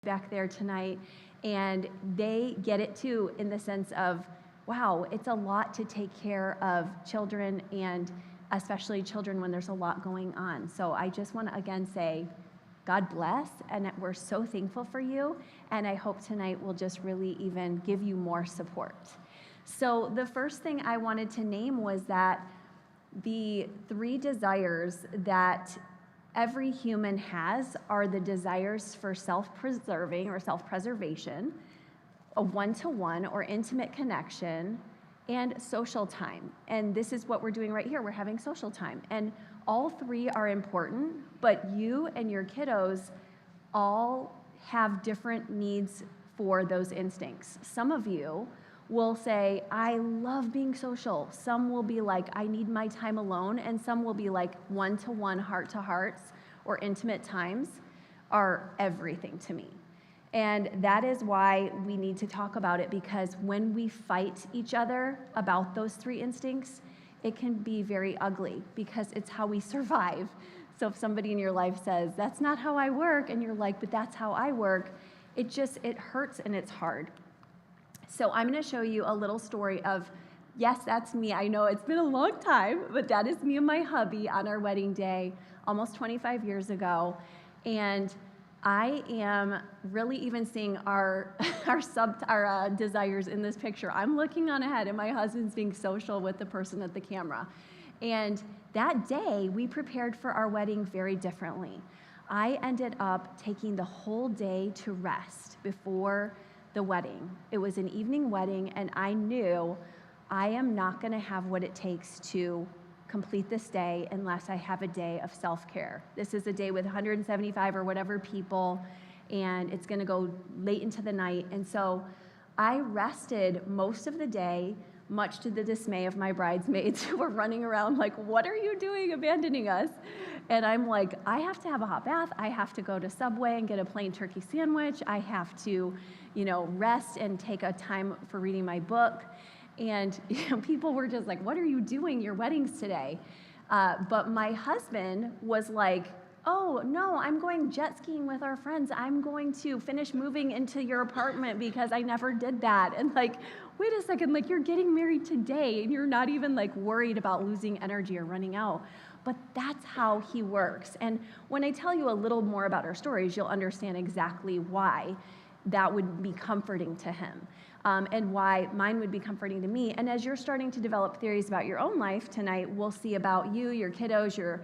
back there tonight, and they get it too, in the sense of, wow, it's a lot to take care of children, and especially children when there's a lot going on. So I just want to again say, God bless, and that we're so thankful for you, and I hope tonight will just really even give you more support. So the first thing I wanted to name was that the 3 desires that every human has are the desires for self-preserving or self-preservation, a one-to-one or intimate connection, and social time. And this is what we're doing right here. We're having social time. And all 3 are important, but you and your kiddos all have different needs for those instincts. Some of you will say, I love being social. Some will be like, I need my time alone. And some will be like, one-to-one, heart-to-hearts, or intimate times are everything to me. And that is why we need to talk about it, because when we fight each other about those 3 instincts, it can be very ugly, because it's how we survive. So if somebody in your life says, that's not how I work, and you're like, but that's how I work, it hurts and it's hard. So I'm going to show you a little story of, yes, that's me. I know it's been a long time, but that is me and my hubby on our wedding day almost 25 years ago. And I am really even seeing our desires in this picture. I'm looking on ahead, and my husband's being social with the person at the camera. And that day, we prepared for our wedding very differently. I ended up taking the whole day to rest before the wedding. It was an evening wedding, and I knew I am not going to have what it takes to complete this day unless I have a day of self-care. This is a day with 175 or whatever people, and it's going to go late into the night. And so I rested most of the day, much to the dismay of my bridesmaids, who were running around like, what are you doing, abandoning us? And I'm like, I have to have a hot bath. I have to go to Subway and get a plain turkey sandwich. I have to, rest and take a time for reading my book. And people were just like, what are you doing? Your wedding's today. But my husband was like, oh, no, I'm going jet skiing with our friends. I'm going to finish moving into your apartment because I never did that. And like, wait a second, like, you're getting married today and you're not even like worried about losing energy or running out. But that's how he works. And when I tell you a little more about our stories, you'll understand exactly why that would be comforting to him. And why mine would be comforting to me. And as you're starting to develop theories about your own life tonight, we'll see about you, your kiddos, your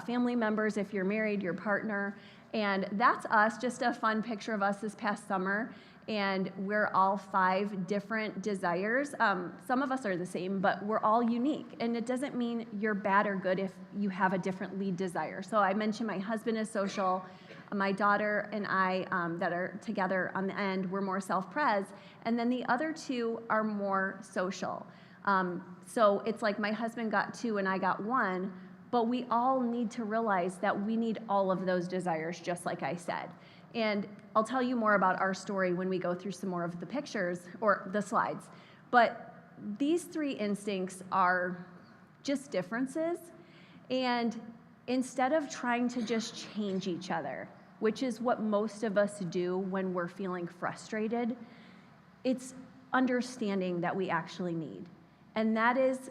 family members, if you're married, your partner. And that's us, just a fun picture of us this past summer. And we're all 5 different desires. Some of us are the same, but we're all unique. And it doesn't mean you're bad or good if you have a different lead desire. So I mentioned my husband is social. My daughter and I, that are together on the end, we're more self-pres, and then the other 2 are more social. So it's like my husband got 2 and I got 1, but we all need to realize that we need all of those desires, just like I said. And I'll tell you more about our story when we go through some more of the pictures or the slides. But these 3 instincts are just differences, and instead of trying to just change each other, which is what most of us do when we're feeling frustrated, it's understanding that we actually need. And that is,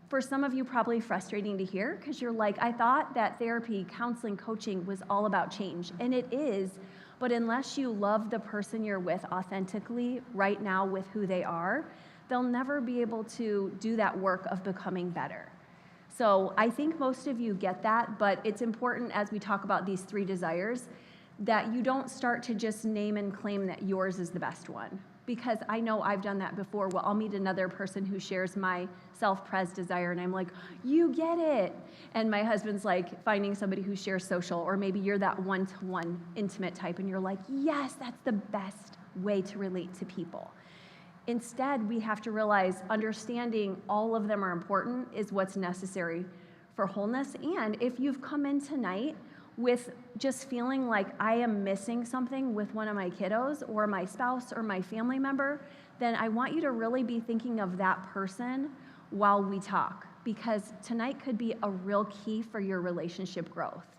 for some of you, probably frustrating to hear, because you're like, I thought that therapy, counseling, coaching was all about change. And it is, but unless you love the person you're with authentically right now with who they are, they'll never be able to do that work of becoming better. So I think most of you get that, but it's important as we talk about these 3 desires that you don't start to just name and claim that yours is the best one. Because I know I've done that before. Well, I'll meet another person who shares my self-pres desire, and I'm like, you get it. And my husband's like finding somebody who shares social, or maybe you're that one-to-one intimate type, and you're like, yes, that's the best way to relate to people. Instead, we have to realize understanding all of them are important is what's necessary for wholeness. And if you've come in tonight with just feeling like I am missing something with one of my kiddos or my spouse or my family member, then I want you to really be thinking of that person while we talk, because tonight could be a real key for your relationship growth.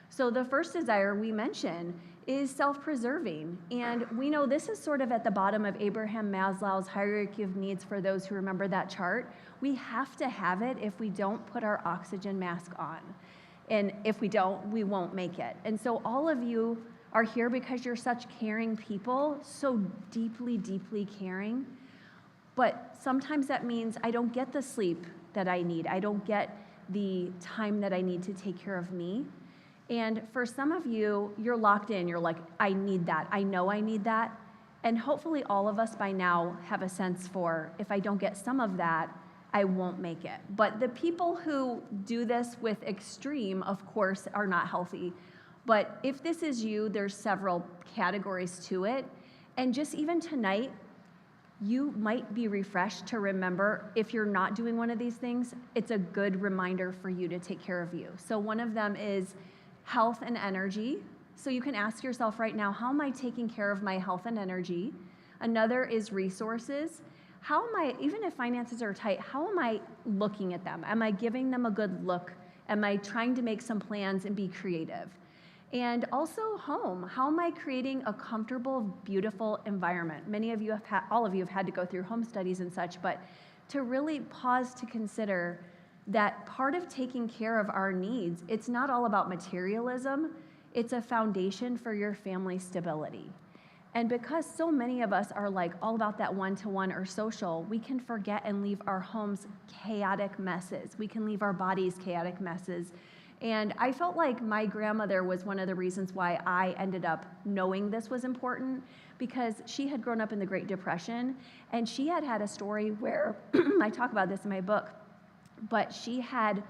So the first desire we mention is self-preserving. And we know this is sort of at the bottom of Abraham Maslow's hierarchy of needs for those who remember that chart. We have to have it. If we don't put our oxygen mask on. And if we don't, we won't make it. And so all of you are here because you're such caring people, so deeply, deeply caring. But sometimes that means I don't get the sleep that I need. I don't get the time that I need to take care of me. And for some of you, you're locked in. You're like, I need that. I know I need that. And hopefully all of us by now have a sense for, if I don't get some of that, I won't make it. But the people who do this with extreme, of course, are not healthy. But if this is you, there's several categories to it. And just even tonight, you might be refreshed to remember, if you're not doing one of these things, it's a good reminder for you to take care of you. So one of them is health and energy. So you can ask yourself right now, how am I taking care of my health and energy? Another is resources. How am I, even if finances are tight, how am I looking at them? Am I giving them a good look? Am I trying to make some plans and be creative? And also home. How am I creating a comfortable, beautiful environment? Many of you have had, all of you have had to go through home studies and such, but to really pause to consider that part of taking care of our needs, it's not all about materialism, it's a foundation for your family stability. And because so many of us are like all about that one-to-one or social, we can forget and leave our homes chaotic messes. We can leave our bodies chaotic messes. And I felt like my grandmother was one of the reasons why I ended up knowing this was important, because she had grown up in the Great Depression, and she had had a story where, I talk about this in my book, but she had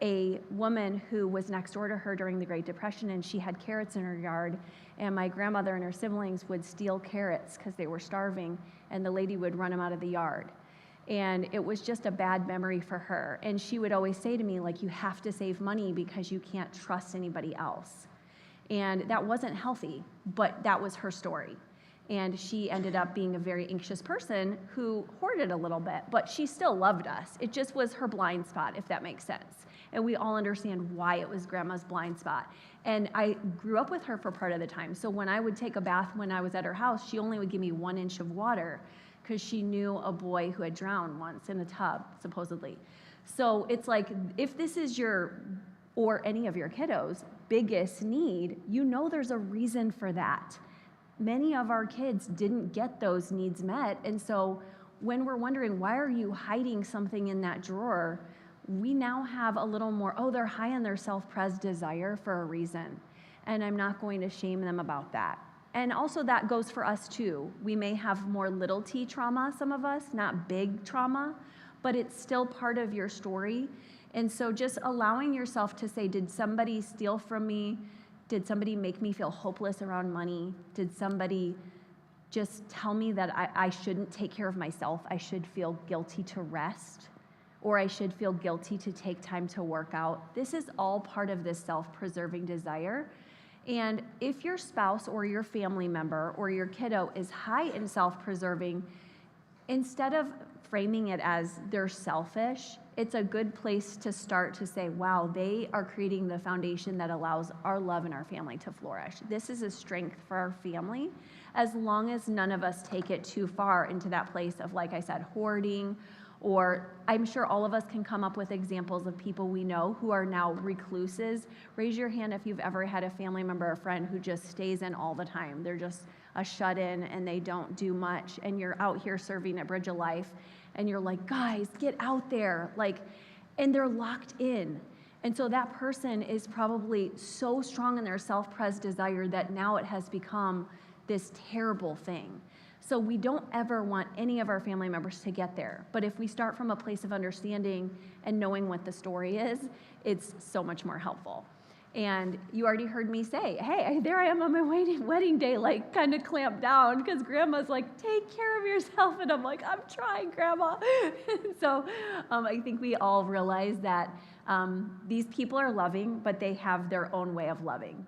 a woman who was next door to her during the Great Depression, and she had carrots in her yard, and my grandmother and her siblings would steal carrots because they were starving, and the lady would run them out of the yard. And it was just a bad memory for her. And she would always say to me, like, you have to save money because you can't trust anybody else. And that wasn't healthy, but that was her story. And she ended up being a very anxious person who hoarded a little bit, but she still loved us. It just was her blind spot, if that makes sense. And we all understand why it was grandma's blind spot. And I grew up with her for part of the time. So when I would take a bath when I was at her house, she only would give me 1 inch of water because she knew a boy who had drowned once in a tub, supposedly. So it's like, if this is your, or any of your kiddos' biggest need, you know there's a reason for that. Many of our kids didn't get those needs met, and so when we're wondering, why are you hiding something in that drawer, we now have a little more, oh, they're high on their self-pres desire for a reason, and I'm not going to shame them about that. And also that goes for us too. We may have more little t trauma, some of us, not big trauma, but it's still part of your story. And so just allowing yourself to say, did somebody steal from me? Did somebody make me feel hopeless around money? Did somebody just tell me that I shouldn't take care of myself? I should feel guilty to rest, or I should feel guilty to take time to work out. This is all part of this self-preserving desire. And if your spouse or your family member or your kiddo is high in self-preserving, instead of framing it as they're selfish, it's a good place to start to say, wow, they are creating the foundation that allows our love and our family to flourish. This is a strength for our family, as long as none of us take it too far into that place of, like I said, hoarding. Or I'm sure all of us can come up with examples of people we know who are now recluses. Raise your hand if you've ever had a family member or friend who just stays in all the time. They're just a shut-in and they don't do much, and you're out here serving at Bridge of Life, and you're like, guys, get out there, like, and they're locked in. And so that person is probably so strong in their self-pres desire that now it has become this terrible thing. So we don't ever want any of our family members to get there. But if we start from a place of understanding and knowing what the story is, it's so much more helpful. And you already heard me say, hey, there I am on my wedding day, like kind of clamped down, because grandma's like, take care of yourself. And I'm like, I'm trying, grandma. So I think we all realize that these people are loving, but they have their own way of loving.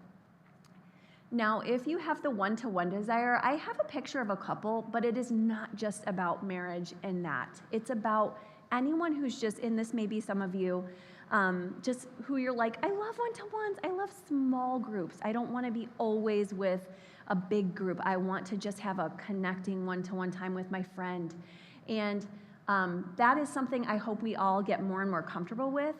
Now, if you have the one-to-one desire, I have a picture of a couple, but it is not just about marriage and that. It's about anyone who's just, and this may be some of you, Just who you're like, I love one-to-ones, I love small groups. I don't want to be always with a big group. I want to just have a connecting one-to-one time with my friend. And that is something I hope we all get more and more comfortable with.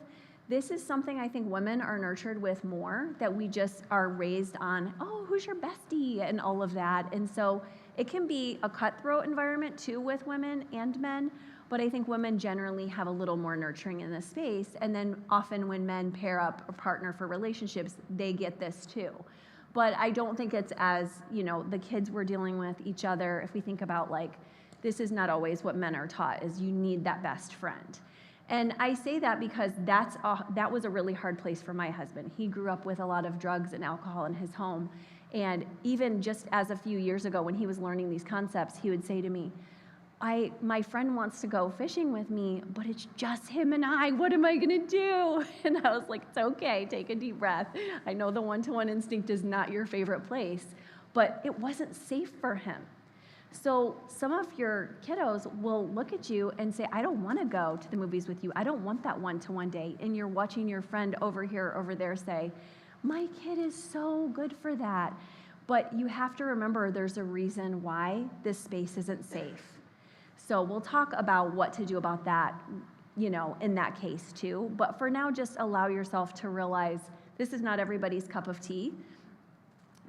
This is something I think women are nurtured with more, that we just are raised on, oh, who's your bestie, and all of that. And so it can be a cutthroat environment too with women and men, but I think women generally have a little more nurturing in this space. And then often when men pair up or partner for relationships, they get this too. But I don't think it's as, the kids we're dealing with each other, if we think about this is not always what men are taught, is you need that best friend. And I say that because that was a really hard place for my husband. He grew up with a lot of drugs and alcohol in his home. And even just as a few years ago when he was learning these concepts, he would say to me, my friend wants to go fishing with me, but it's just him and I. What am I going to do? And I was like, it's okay. Take a deep breath. I know the one-to-one instinct is not your favorite place, but it wasn't safe for him. So some of your kiddos will look at you and say, I don't want to go to the movies with you. I don't want that one-to-one date. And you're watching your friend over here, over there say, my kid is so good for that. But you have to remember there's a reason why this space isn't safe. So we'll talk about what to do about that, in that case too. But for now, just allow yourself to realize this is not everybody's cup of tea,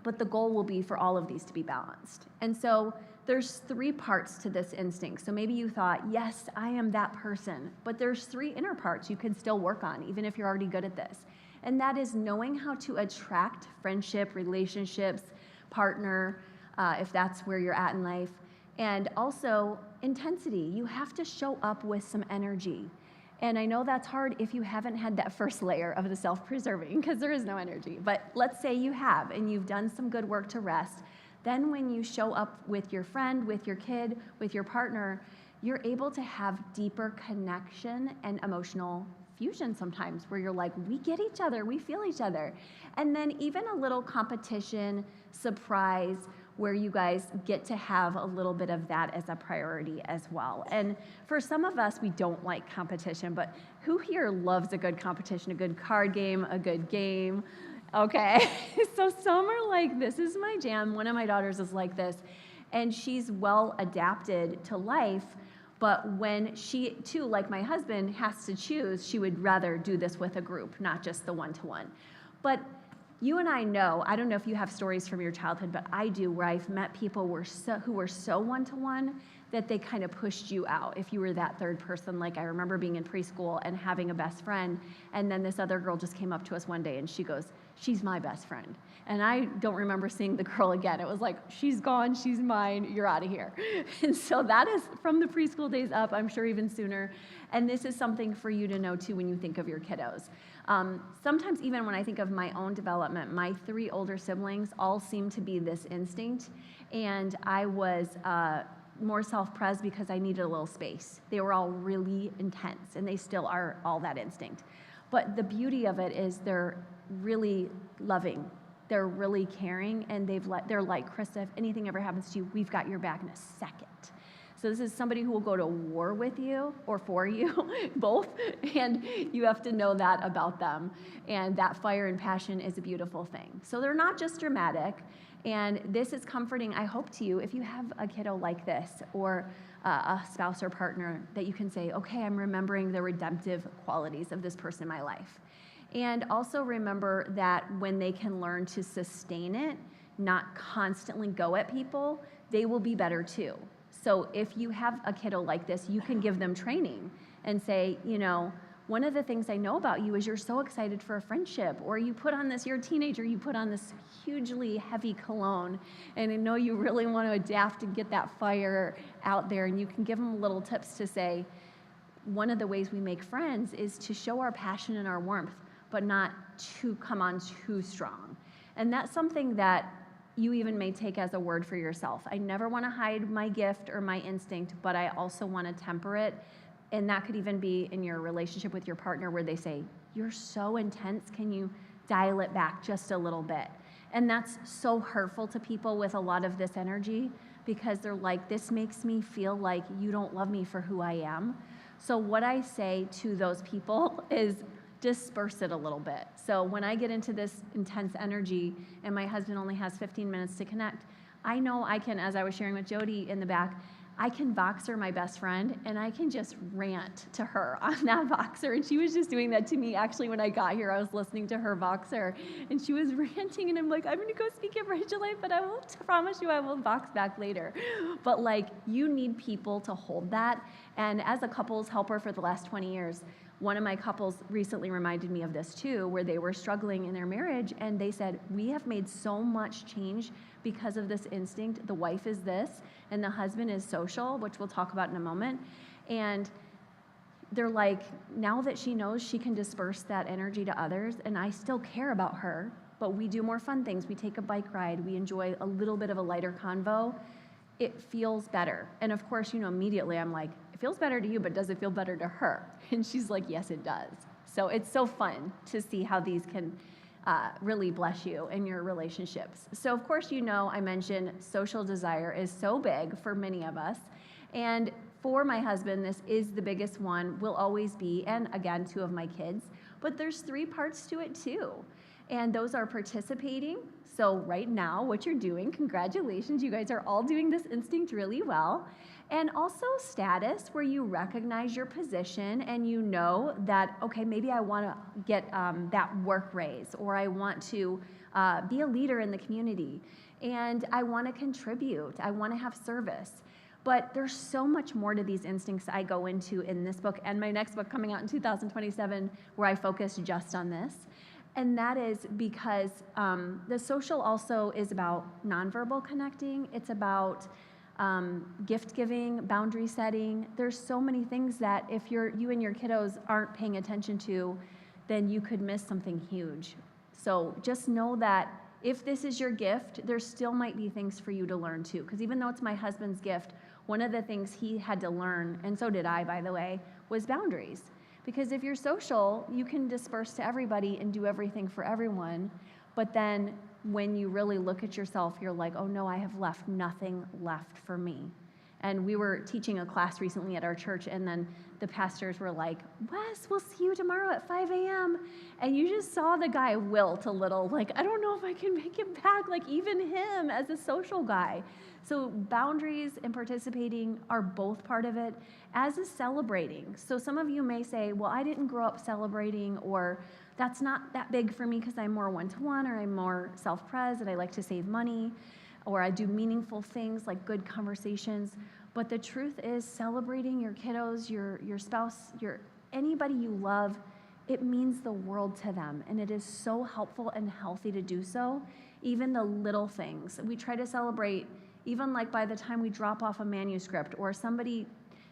but the goal will be for all of these to be balanced. And so there's 3 parts to this instinct. So maybe you thought, yes, I am that person, but there's 3 inner parts you can still work on, even if you're already good at this. And that is knowing how to attract friendship, relationships, partner, if that's where you're at in life. And also intensity. You have to show up with some energy. And I know that's hard if you haven't had that first layer of the self-preserving, because there is no energy. But let's say you have, and you've done some good work to rest. Then when you show up with your friend, with your kid, with your partner, you're able to have deeper connection and emotional fusion sometimes, where you're like, we get each other, we feel each other. And then even a little competition, surprise, where you guys get to have a little bit of that as a priority as well. And for some of us, we don't like competition, but who here loves a good competition, a good card game, a good game? Okay, so some are like, this is my jam. One of my daughters is like this, and she's well adapted to life, but when she, too, like my husband, has to choose, she would rather do this with a group, not just the one-to-one. But you and I know, I don't know if you have stories from your childhood, but I do, where I've met people who were so one-to-one that they kind of pushed you out. If you were that third person, like I remember being in preschool and having a best friend, and then this other girl just came up to us one day and she goes, she's my best friend. And I don't remember seeing the girl again. It was like, she's gone, she's mine, you're out of here. And so that is from the preschool days up, I'm sure even sooner. And this is something for you to know too when you think of your kiddos. Sometimes even when I think of my own development, my 3 older siblings all seem to be this instinct. And I was more self-pres because I needed a little space. They were all really intense, and they still are all that instinct. But the beauty of it is they're really loving. They're really caring, and they're like, Christa, if anything ever happens to you, we've got your back in a second. So this is somebody who will go to war with you or for you, both, and you have to know that about them. And that fire and passion is a beautiful thing. So they're not just dramatic, and this is comforting, I hope, to you if you have a kiddo like this or a spouse or partner, that you can say, okay, I'm remembering the redemptive qualities of this person in my life. And also remember that when they can learn to sustain it, not constantly go at people, they will be better too. So if you have a kiddo like this, you can give them training and say, one of the things I know about you is you're so excited for a friendship, or you're a teenager, you put on this hugely heavy cologne, and I know you really want to adapt and get that fire out there, and you can give them little tips to say, one of the ways we make friends is to show our passion and our warmth, but not to come on too strong. And that's something that you even may take as a word for yourself. I never want to hide my gift or my instinct, but I also want to temper it. And that could even be in your relationship with your partner, where they say, you're so intense, can you dial it back just a little bit? And that's so hurtful to people with a lot of this energy, because they're like, this makes me feel like you don't love me for who I am. So what I say to those people is, disperse it a little bit. So when I get into this intense energy and my husband only has 15 minutes to connect, I know I can, as I was sharing with Jody in the back, I can Voxer my best friend, and I can just rant to her on that Voxer. And she was just doing that to me. Actually, when I got here, I was listening to her Voxer, and she was ranting, and I'm like, I'm going to go speak at Bridge Life, but I will promise you I will Vox back later. But like, you need people to hold that. And as a couples helper for the last 20 years, one of my couples recently reminded me of this too, where they were struggling in their marriage, and they said, we have made so much change because of this instinct. The wife is this, and the husband is social, which we'll talk about in a moment. And they're like, now that she knows she can disperse that energy to others, and I still care about her, but we do more fun things. We take a bike ride. We enjoy a little bit of a lighter convo. It feels better. And of course, immediately I'm like, it feels better to you, but does it feel better to her? And she's like, yes, it does. So it's so fun to see how these can really bless you in your relationships. So of course, I mentioned social desire is so big for many of us. And for my husband, this is the biggest one, will always be, and again, 2 of my kids. But there's 3 parts to it too. And those are participating. So right now, what you're doing, congratulations, you guys are all doing this instinct really well. And also status, where you recognize your position and you know that, okay, maybe I want to get that work raise, or I want to be a leader in the community, and I want to contribute, I want to have service. But there's so much more to these instincts I go into in this book and my next book coming out in 2027, where I focus just on this. And that is because the social also is about nonverbal connecting. It's about gift giving, boundary setting. There's so many things that if you and your kiddos aren't paying attention to, then you could miss something huge. So just know that if this is your gift, there still might be things for you to learn too. Because even though it's my husband's gift, one of the things he had to learn, and so did I, by the way, was boundaries. Because if you're social, you can disperse to everybody and do everything for everyone. But then when you really look at yourself, you're like, oh no, I have left nothing left for me. And we were teaching a class recently at our church, and then the pastors were like, Wes, we'll see you tomorrow at 5 a.m. And you just saw the guy wilt a little, like, I don't know if I can make it back, like even him as a social guy. So boundaries and participating are both part of it, as is celebrating. So some of you may say, well, I didn't grow up celebrating, or that's not that big for me because I'm more one-to-one, or I'm more self-pres and I like to save money, or I do meaningful things like good conversations. But the truth is, celebrating your kiddos, your spouse, anybody you love, it means the world to them. And it is so helpful and healthy to do so, even the little things. We try to celebrate, even like by the time we drop off a manuscript, or somebody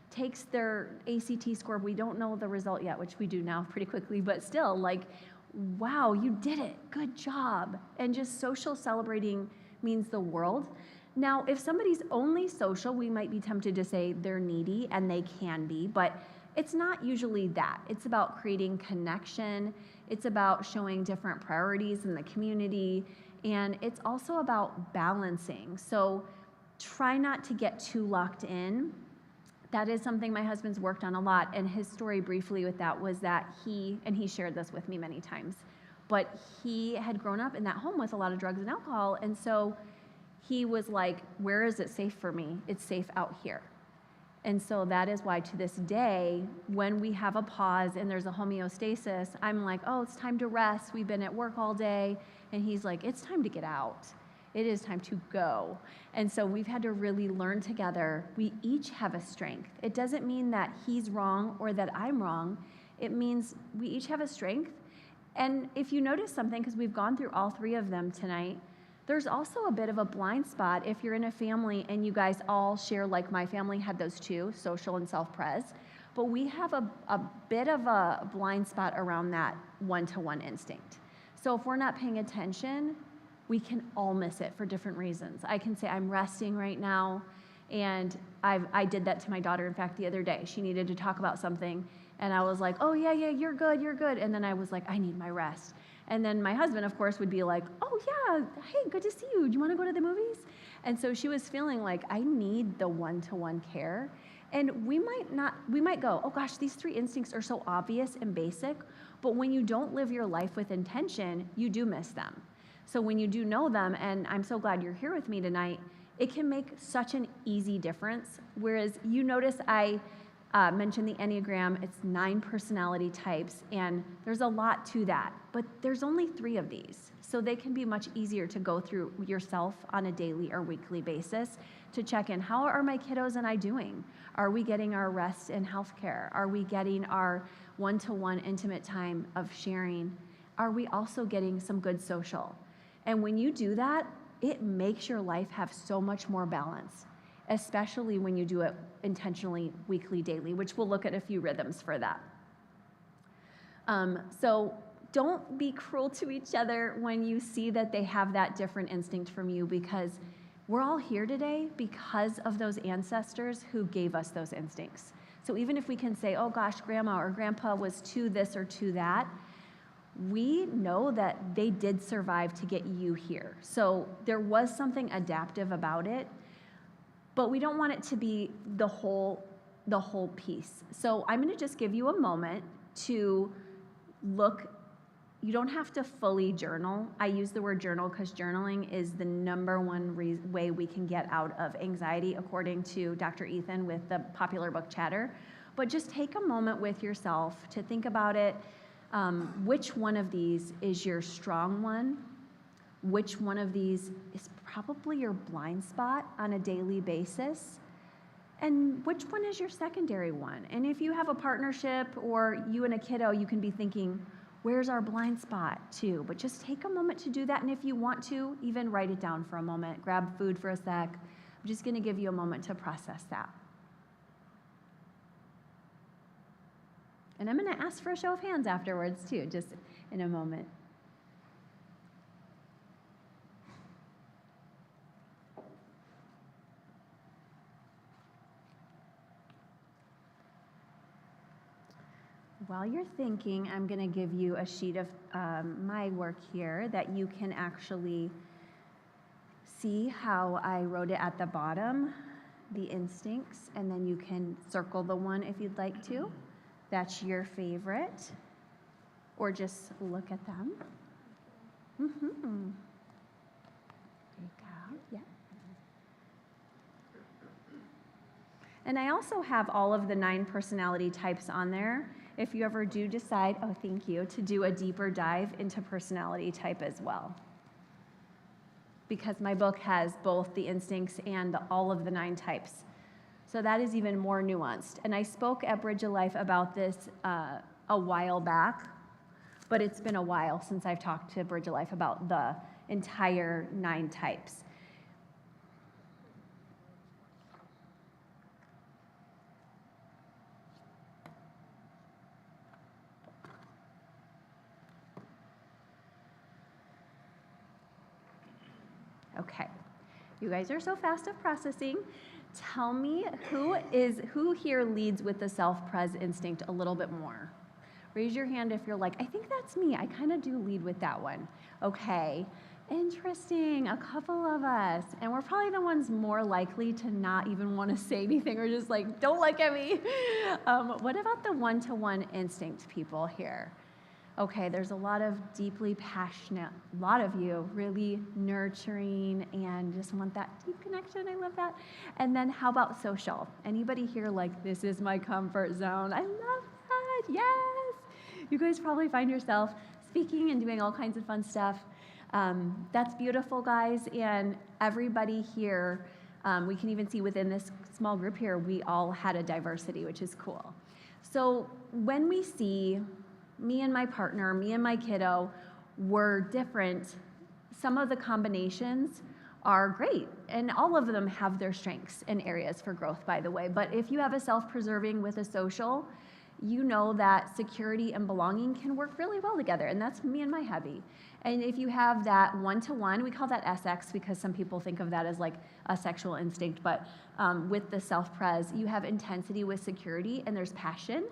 takes their ACT score, we don't know the result yet, which we do now pretty quickly, but still, like, wow, you did it, good job. And just social celebrating means the world. Now, if somebody's only social, we might be tempted to say they're needy, and they can be, but it's not usually that. It's about creating connection. It's about showing different priorities in the community, and it's also about balancing. So try not to get too locked in. That is something my husband's worked on a lot, and his story briefly with that was that he shared this with me many times, but he had grown up in that home with a lot of drugs and alcohol, and so he was like, where is it safe for me? It's safe out here. And so that is why to this day, when we have a pause and there's a homeostasis, I'm like, oh, it's time to rest. We've been at work all day. And he's like, it's time to get out. It is time to go. And so we've had to really learn together. We each have a strength. It doesn't mean that he's wrong or that I'm wrong. It means we each have a strength. And if you notice something, because we've gone through all 3 of them tonight, there's also a bit of a blind spot if you're in a family and you guys all share, like my family had those 2, social and self-pres, but we have a bit of a blind spot around that one-to-one instinct. So if we're not paying attention, we can all miss it for different reasons. I can say, I'm resting right now, and I did that to my daughter, in fact, the other day. She needed to talk about something, and I was like, oh, yeah, you're good. And then I was like, I need my rest. And then my husband, of course, would be like, oh, yeah, hey, good to see you. Do you want to go to the movies? And so she was feeling like, I need the one-to-one care. And we might go, oh, gosh, these 3 instincts are so obvious and basic. But when you don't live your life with intention, you do miss them. So when you do know them, and I'm so glad you're here with me tonight, it can make such an easy difference. Whereas you notice I mentioned the Enneagram, it's 9 personality types, and there's a lot to that, but there's only 3 of these. So they can be much easier to go through yourself on a daily or weekly basis to check in. How are my kiddos and I doing? Are we getting our rest and health care? Are we getting our one-to-one intimate time of sharing? Are we also getting some good social? And when you do that, it makes your life have so much more balance, especially when you do it intentionally, weekly, daily, which we'll look at a few rhythms for that. So don't be cruel to each other when you see that they have that different instinct from you, because we're all here today because of those ancestors who gave us those instincts. So even if we can say, oh gosh, grandma or grandpa was to this or to that, we know that they did survive to get you here. So there was something adaptive about it, but we don't want it to be the whole piece. So I'm going to just give you a moment to look. You don't have to fully journal. I use the word journal because journaling is the number one way we can get out of anxiety, according to Dr. Ethan with the popular book Chatter. But just take a moment with yourself to think about it. Which one of these is your strong one? Which one of these is probably your blind spot on a daily basis? And which one is your secondary one? And if you have a partnership or you and a kiddo, you can be thinking, where's our blind spot too? But just take a moment to do that. And if you want to, even write it down for a moment. Grab food for a sec. I'm just going to give you a moment to process that. And I'm going to ask for a show of hands afterwards too, just in a moment. While you're thinking, I'm going to give you a sheet of my work here that you can actually see how I wrote it at the bottom, the instincts, and then you can circle the one if you'd like to. That's your favorite, or just look at them. There you go, yeah. And I also have all of the 9 personality types on there. If you ever do decide, oh, thank you, to do a deeper dive into personality type as well. Because my book has both the instincts and all of the 9 types. So that is even more nuanced. And I spoke at Bridge of Life about this a while back, but it's been a while since I've talked to Bridge of Life about the entire 9 types. Okay, you guys are so fast at processing. Tell me who here leads with the self-pres instinct a little bit more? Raise your hand if you're like, I think that's me. I kind of do lead with that one. Okay, interesting, a couple of us. And we're probably the ones more likely to not even want to say anything or just like, don't look at me. What about the one-to-one instinct people here? Okay, there's a lot of deeply passionate, a lot of you really nurturing and just want that deep connection. I love that. And then how about social? Anybody here like, this is my comfort zone? I love that, yes. You guys probably find yourself speaking and doing all kinds of fun stuff. That's beautiful, guys. And everybody here, we can even see within this small group here, we all had a diversity, which is cool. So when we see me and my partner, me and my kiddo were different, some of the combinations are great, and all of them have their strengths and areas for growth, by the way. But if you have a self-preserving with a social, you know that security and belonging can work really well together, and that's me and my hubby. And if you have that one-to-one, we call that SX because some people think of that as like a sexual instinct, but with the self-pres, you have intensity with security, and there's passion.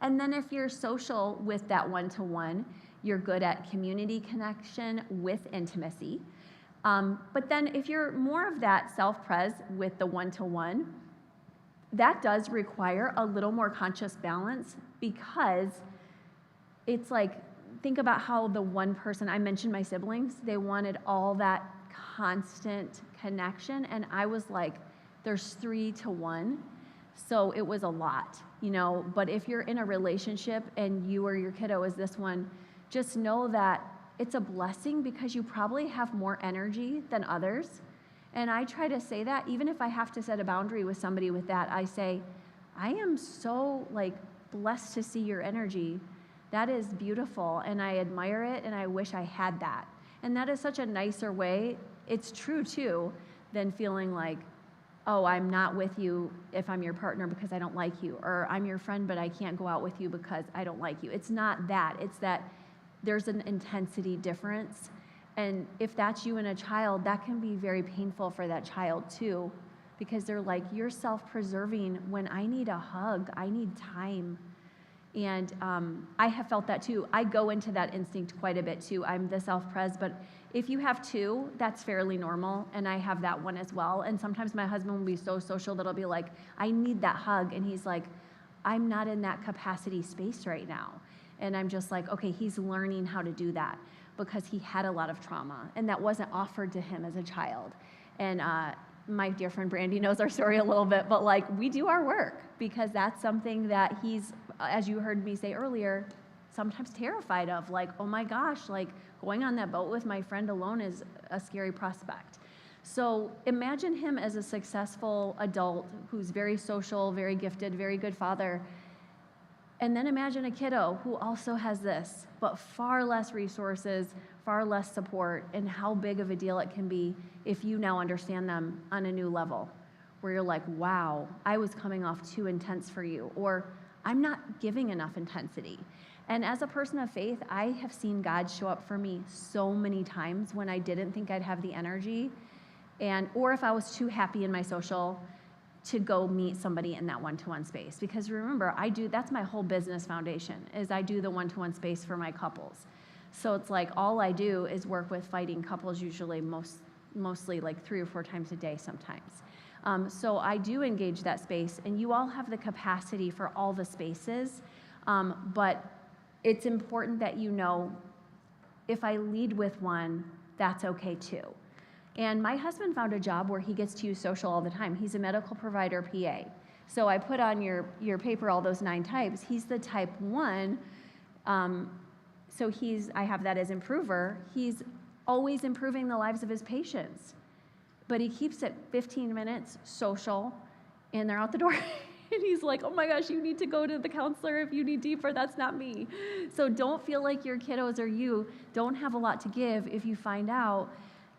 And then if you're social with that one-to-one, you're good at community connection with intimacy. But then if you're more of that self-pres with the one-to-one, that does require a little more conscious balance, because it's like, think about how the one person, I mentioned my siblings, they wanted all that constant connection, and I was like, there's 3 to 1, so it was a lot, but if you're in a relationship and you or your kiddo is this one, just know that it's a blessing because you probably have more energy than others. And I try to say that, even if I have to set a boundary with somebody with that, I say, I am so blessed to see your energy. That is beautiful, and I admire it, and I wish I had that. And that is such a nicer way, it's true too, than feeling like, oh, I'm not with you if I'm your partner because I don't like you, or I'm your friend but I can't go out with you because I don't like you. It's not that, it's that there's an intensity difference. And if that's you and a child, that can be very painful for that child too, because they're like, you're self-preserving when I need a hug, I need time. And I have felt that too. I go into that instinct quite a bit too. I'm the self-pres, but if you have 2, that's fairly normal, and I have that one as well. And sometimes my husband will be so social that I'll be like, I need that hug, and he's like, I'm not in that capacity space right now. And I'm just like, okay, he's learning how to do that because he had a lot of trauma, and that wasn't offered to him as a child. And my dear friend Brandy knows our story a little bit, but we do our work because that's something that he's, as you heard me say earlier, sometimes terrified of. Oh my gosh, going on that boat with my friend alone is a scary prospect. So imagine him as a successful adult who's very social, very gifted, very good father. And then imagine a kiddo who also has this, but far less resources, far less support, and how big of a deal it can be if you now understand them on a new level, where you're like, wow, I was coming off too intense for you, or I'm not giving enough intensity. And as a person of faith, I have seen God show up for me so many times when I didn't think I'd have the energy, or if I was too happy in my social to go meet somebody in that one-to-one space. Because remember, that's my whole business foundation, is I do the one-to-one space for my couples. So it's all I do is work with fighting couples, usually mostly 3 or 4 times a day sometimes. So I do engage that space, and you all have the capacity for all the spaces, but it's important that you know, if I lead with one, that's okay too. And my husband found a job where he gets to use social all the time. He's a medical provider PA. So I put on your paper all those 9 types. He's the type 1, so I have that as improver. He's always improving the lives of his patients. But he keeps it 15 minutes social, and they're out the door. And he's like, oh my gosh, you need to go to the counselor if you need deeper. That's not me. So don't feel like your kiddos or you don't have a lot to give if you find out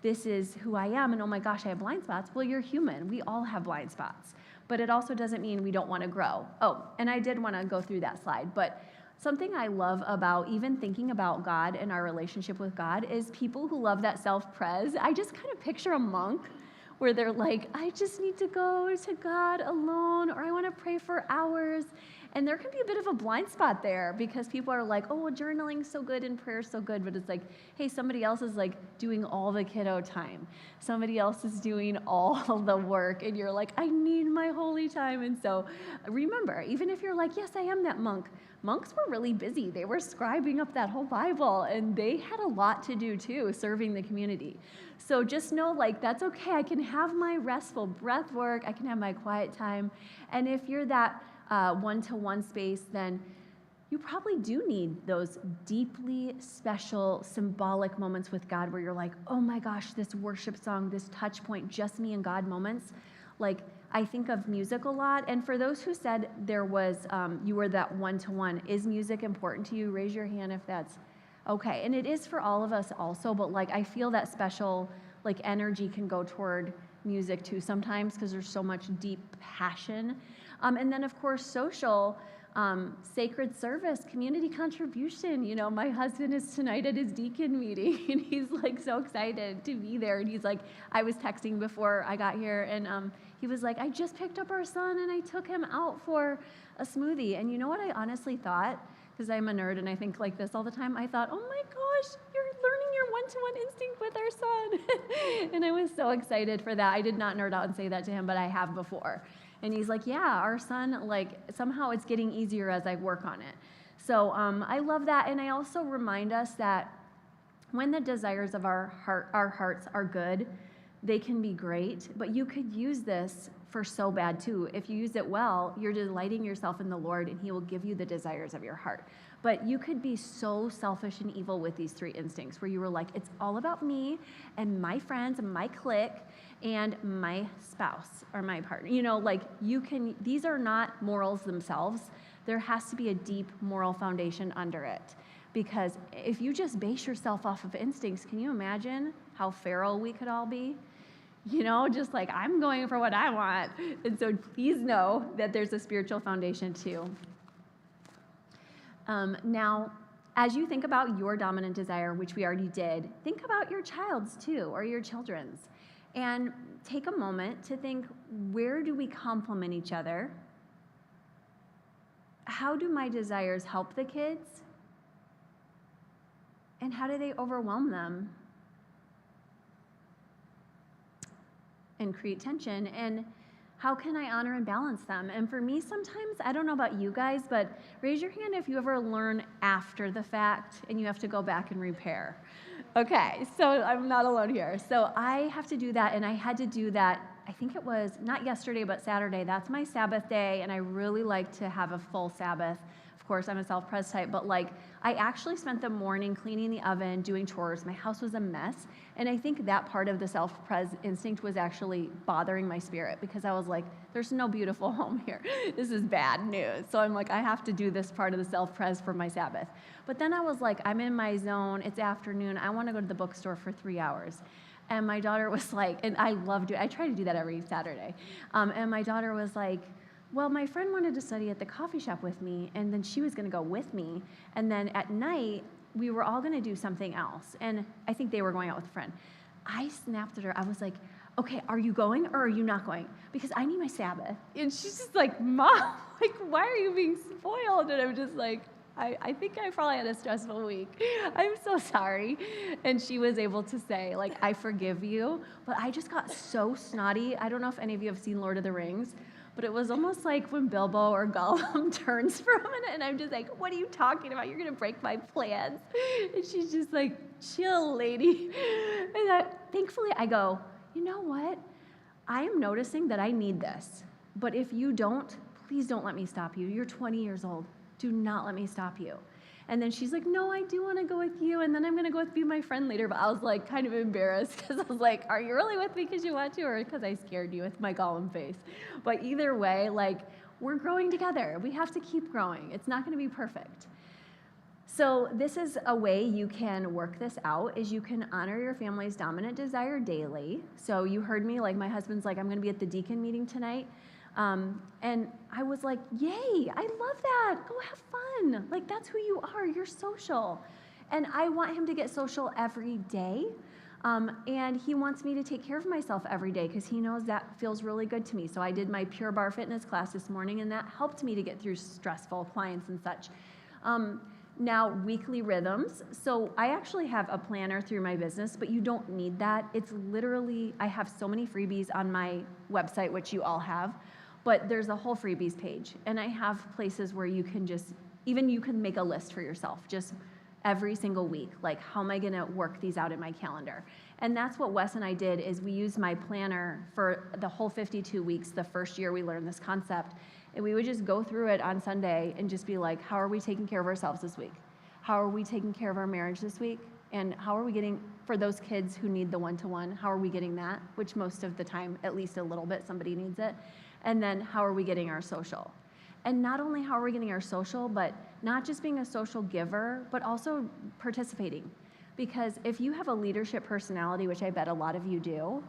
this is who I am, and oh my gosh, I have blind spots. Well, you're human. We all have blind spots. But it also doesn't mean we don't want to grow. Oh, and I did want to go through that slide, but something I love about even thinking about God and our relationship with God is people who love that self-pres. I just kind of picture a monk where they're like, I just need to go to God alone, or I want to pray for hours. And there can be a bit of a blind spot there because people are like, oh, well, journaling's so good and prayer's so good, but it's like, hey, somebody else is doing all the kiddo time. Somebody else is doing all the work, and you're like, I need my holy time. And so remember, even if you're like, yes, I am that monk, monks were really busy. They were scribing up that whole Bible, and they had a lot to do too, serving the community. So just know, that's okay. I can have my restful breath work. I can have my quiet time. And if you're that one-to-one space, then you probably do need those deeply special, symbolic moments with God where you're like, oh my gosh, this worship song, this touch point, just me and God moments. I think of music a lot. And for those who said there was, you were that one-to-one, is music important to you? Raise your hand if that's okay. And it is for all of us also, but I feel that special energy can go toward music too sometimes because there's so much deep passion. And then of course social, sacred service, community contribution. My husband is tonight at his deacon meeting, and he's so excited to be there. And he's like, I was texting before I got here, and he was like, I just picked up our son and I took him out for a smoothie. And you know what I honestly thought? Because I'm a nerd and I think like this all the time. I thought, oh my gosh, you're learning your one-to-one instinct with our son. And I was so excited for that. I did not nerd out and say that to him, but I have before. And he's like, yeah, our son, somehow it's getting easier as I work on it. So I love that, and I also remind us that when the desires of our hearts are good, they can be great, but you could use this for so bad too. If you use it well, you're delighting yourself in the Lord, and he will give you the desires of your heart. But you could be so selfish and evil with these 3 instincts, where you were like, it's all about me and my friends and my clique and my spouse or my partner. Like these are not morals themselves. There has to be a deep moral foundation under it. Because if you just base yourself off of instincts, can you imagine how feral we could all be? Just like, I'm going for what I want. And so please know that there's a spiritual foundation too. Now, as you think about your dominant desire, which we already did, think about your child's too, or your children's. And take a moment to think, where do we complement each other? How do my desires help the kids? And how do they overwhelm them and create tension? And how can I honor and balance them? And for me, sometimes, I don't know about you guys, but raise your hand if you ever learn after the fact and you have to go back and repair. Okay, so I'm not alone here. So I have to do that, and I had to do that, I think it was not yesterday, but Saturday. That's my Sabbath day, and I really like to have a full Sabbath. Of course, I'm a self-pres type, but I actually spent the morning cleaning the oven, doing chores. My house was a mess, and I think that part of the self-pres instinct was actually bothering my spirit, because I was like, there's no beautiful home here. This is bad news. So I'm like, I have to do this part of the self-pres for my Sabbath. But then I was like, I'm in my zone. It's afternoon. I want to go to the bookstore for 3 hours. And my daughter was like, and I loved it. I try to do that every Saturday. And my daughter was like, well, my friend wanted to study at the coffee shop with me, and then she was going to go with me. And then at night, we were all going to do something else. And I think they were going out with a friend. I snapped at her. I was like, okay, are you going or are you not going? Because I need my Sabbath. And she's just like, Mom, why are you being spoiled? And I'm just like, I think I probably had a stressful week. I'm so sorry. And she was able to say, I forgive you. But I just got so snotty. I don't know if any of you have seen Lord of the Rings, but it was almost like when Bilbo or Gollum turns for a minute, and I'm just like, what are you talking about? You're going to break my plans. And she's just like, chill, lady. And thankfully, I go, you know what? I am noticing that I need this. But if you don't, please don't let me stop you. You're 20 years old. Do not let me stop you. And then she's like, no, I do want to go with you, and then I'm going to go with my friend later. But I was kind of embarrassed, because I was like, are you really with me because you want to, or because I scared you with my Gollum face? But either way, we're growing together. We have to keep growing. It's not going to be perfect. So this is a way you can work this out, is you can honor your family's dominant desire daily. So you heard me, my husband's I'm going to be at the deacon meeting tonight. And I was like, yay, I love that. Go have fun. That's who you are. You're social. And I want him to get social every day. And he wants me to take care of myself every day, because he knows that feels really good to me. So I did my Pure Barre fitness class this morning, and that helped me to get through stressful clients and such. Now, weekly rhythms. So I actually have a planner through my business, but you don't need that. It's literally, I have so many freebies on my website, which you all have. But there's a whole freebies page, and I have places where you can you can make a list for yourself, just every single week, how am I going to work these out in my calendar? And that's what Wes and I did, is we used my planner for the whole 52 weeks, the first year we learned this concept, and we would just go through it on Sunday and just be like, how are we taking care of ourselves this week? How are we taking care of our marriage this week? And how are we getting, for those kids who need the one-to-one, how are we getting that? Which most of the time, at least a little bit, somebody needs it. And then how are we getting our social? And not only how are we getting our social, but not just being a social giver, but also participating. Because if you have a leadership personality, which I bet a lot of you do,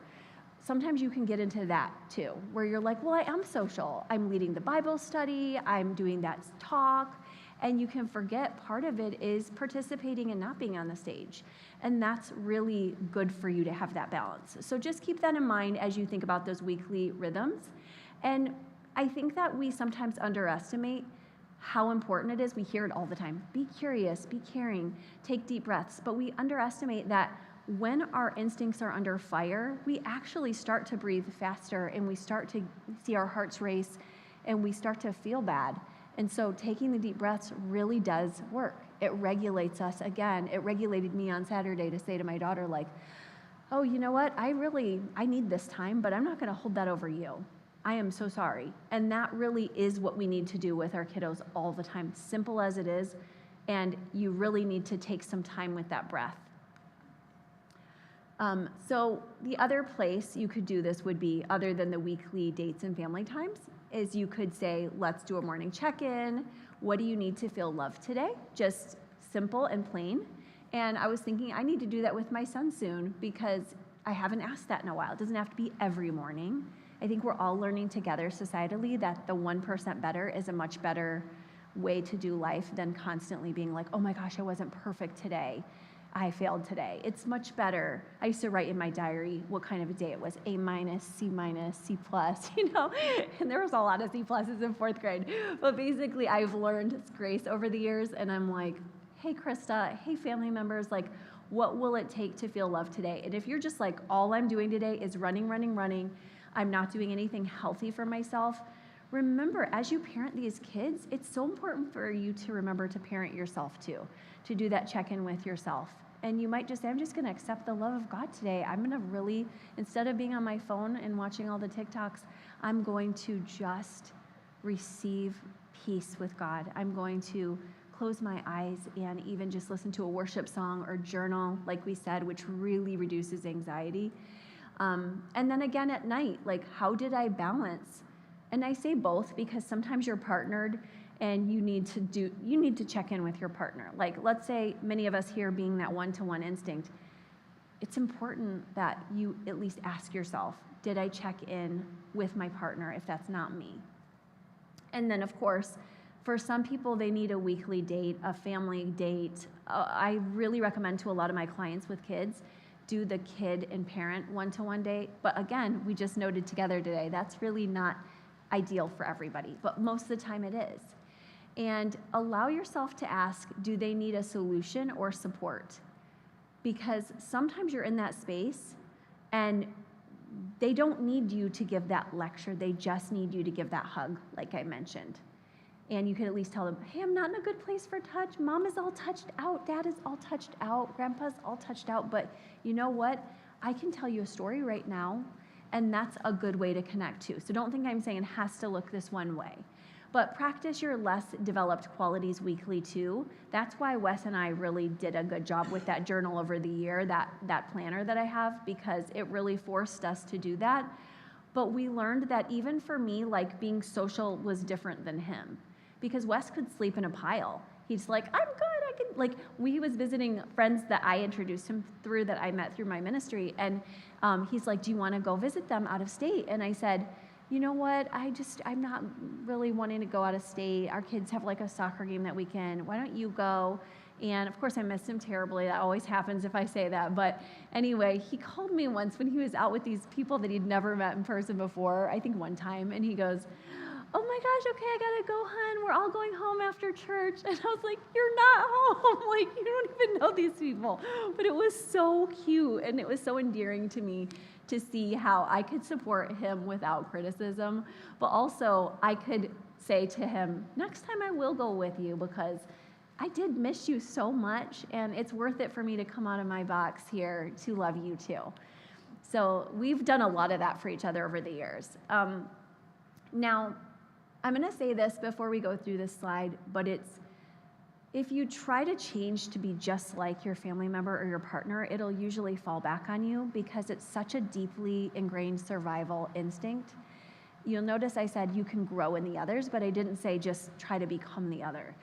sometimes you can get into that too, where you're like, well, I am social. I'm leading the Bible study. I'm doing that talk. And you can forget part of it is participating and not being on the stage. And that's really good for you to have that balance. So just keep that in mind as you think about those weekly rhythms. And I think that we sometimes underestimate how important it is. We hear it all the time. Be curious, be caring, take deep breaths. But we underestimate that when our instincts are under fire, we actually start to breathe faster, and we start to see our hearts race, and we start to feel bad. And so taking the deep breaths really does work. It regulates us. Again, it regulated me on Saturday to say to my daughter, like, oh, you know what? I need this time, but I'm not going to hold that over you. I am so sorry. And that really is what we need to do with our kiddos all the time, simple as it is. And you really need to take some time with that breath. So the other place you could do this would be, other than the weekly dates and family times, is you could say, let's do a morning check-in. What do you need to feel loved today? Just simple and plain. And I was thinking I need to do that with my son soon because I haven't asked that in a while. It doesn't have to be every morning. I think we're all learning together societally that the 1% better is a much better way to do life than constantly being like, oh my gosh, I wasn't perfect today. I failed today. It's much better. I used to write in my diary what kind of a day it was, A-, C-, C+, and there was a lot of C+ in 4th grade. But basically, I've learned grace over the years, and I'm like, hey, Christa, hey, family members, like, what will it take to feel loved today? And if you're just like, all I'm doing today is running, I'm not doing anything healthy for myself, remember, as you parent these kids, it's so important for you to remember to parent yourself too, to do that check-in with yourself. And you might just say, I'm just going to accept the love of God today. I'm going to really, instead of being on my phone and watching all the TikToks, I'm going to just receive peace with God. I'm going to close my eyes and even just listen to a worship song or journal, like we said, which really reduces anxiety. And then again at night, like, how did I balance? And I say both because sometimes you're partnered and you need to check in with your partner. Like, let's say many of us here being that one-to-one instinct, it's important that you at least ask yourself, did I check in with my partner if that's not me? And then of course, for some people, they need a weekly date, a family date. I really recommend to a lot of my clients with kids, do the kid and parent one-to-one date. But again, we just noted together today, that's really not ideal for everybody, but most of the time it is. And allow yourself to ask, do they need a solution or support? Because sometimes you're in that space and they don't need you to give that lecture, they just need you to give that hug, like I mentioned. And you can at least tell them, hey, I'm not in a good place for touch. Mom is all touched out, Dad is all touched out, Grandpa's all touched out, but you know what? I can tell you a story right now, and that's a good way to connect too. So don't think I'm saying it has to look this one way. But practice your less developed qualities weekly too. That's why Wes and I really did a good job with that journal over the year, that planner that I have, because it really forced us to do that. But we learned that even for me, like, being social was different than him. Because Wes could sleep in a pile. He's like, I'm good, he was visiting friends that I introduced him through, that I met through my ministry, and he's like, do you want to go visit them out of state? And I said, you know what, I'm not really wanting to go out of state. Our kids have like a soccer game that weekend. Why don't you go? And of course I missed him terribly. That always happens if I say that. But anyway, he called me once when he was out with these people that he'd never met in person before, I think one time, and he goes, oh my gosh, okay, I gotta go, hon. We're all going home after church. And I was like, you're not home. Like, you don't even know these people. But it was so cute, and it was so endearing to me to see how I could support him without criticism. But also, I could say to him, next time I will go with you because I did miss you so much, and it's worth it for me to come out of my box here to love you too. So we've done a lot of that for each other over the years. Now, I'm going to say this before we go through this slide, but it's, if you try to change to be just like your family member or your partner, it'll usually fall back on you because it's such a deeply ingrained survival instinct. You'll notice I said you can grow in the others, but I didn't say just try to become the other.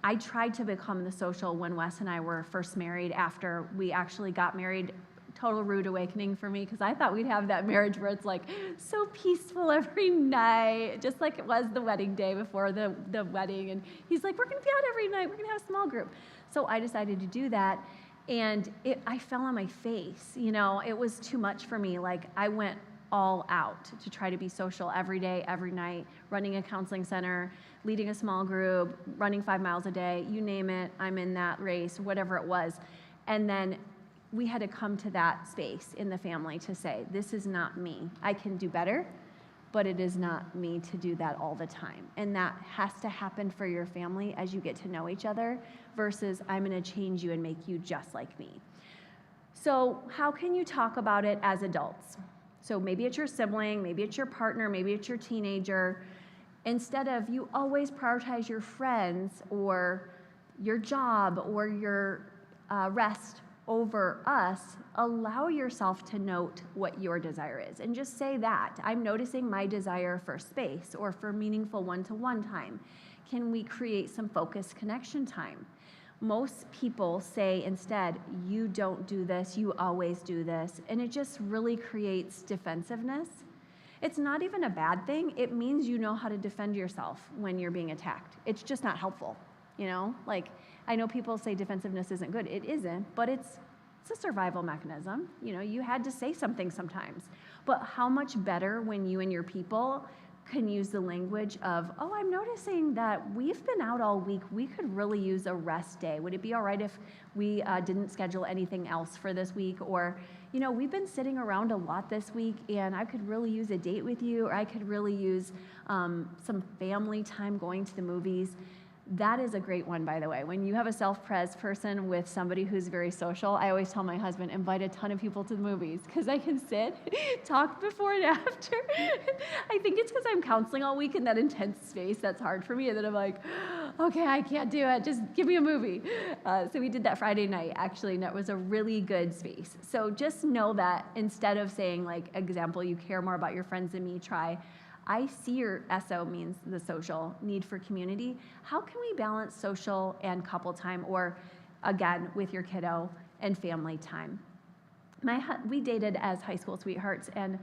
I tried to become the social when Wes and I were first married. After we actually got married, total rude awakening for me, because I thought we'd have that marriage where it's like so peaceful every night, just like it was the wedding day before the wedding. And he's like, we're going to be out every night. We're going to have a small group. So I decided to do that. And I fell on my face. It was too much for me. Like, I went all out to try to be social every day, every night, running a counseling center, leading a small group, running 5 miles a day, you name it, I'm in that race, whatever it was. And then we had to come to that space in the family to say, this is not me. I can do better. but it is not me to do that all the time. And that has to happen for your family as you get to know each other versus I'm going to change you and make you just like me. So how can you talk about it as adults? So maybe it's your sibling, maybe it's your partner, maybe it's your teenager. Instead of you always prioritize your friends or your job or your rest over us, allow yourself to note what your desire is and just say that. I'm noticing my desire for space or for meaningful one-to-one time. Can we create some focused connection time? Most people say instead, you don't do this, you always do this, and it just really creates defensiveness. It's not even a bad thing. It means you know how to defend yourself when you're being attacked. It's just not helpful, you know? Like, I know people say defensiveness isn't good. It isn't, but it's a survival mechanism. You know, you had to say something sometimes. But how much better when you and your people can use the language of, oh, I'm noticing that we've been out all week. We could really use a rest day. Would it be all right if we didn't schedule anything else for this week? Or, you know, we've been sitting around a lot this week and I could really use a date with you, or I could really use some family time going to the movies. That is a great one, by the way. When you have a self-pres person with somebody who's very social, I always tell my husband, invite a ton of people to the movies, because I can sit, talk before and after. I think it's because I'm counseling all week in that intense space that's hard for me, and then I'm like, okay, I can't do it, just give me a movie. So we did that Friday night, actually, and that was a really good space. So just know that instead of saying, like, example, you care more about your friends than me, try, I see your SO means the social need for community. How can we balance social and couple time, or again, with your kiddo and family time? We dated as high school sweethearts, and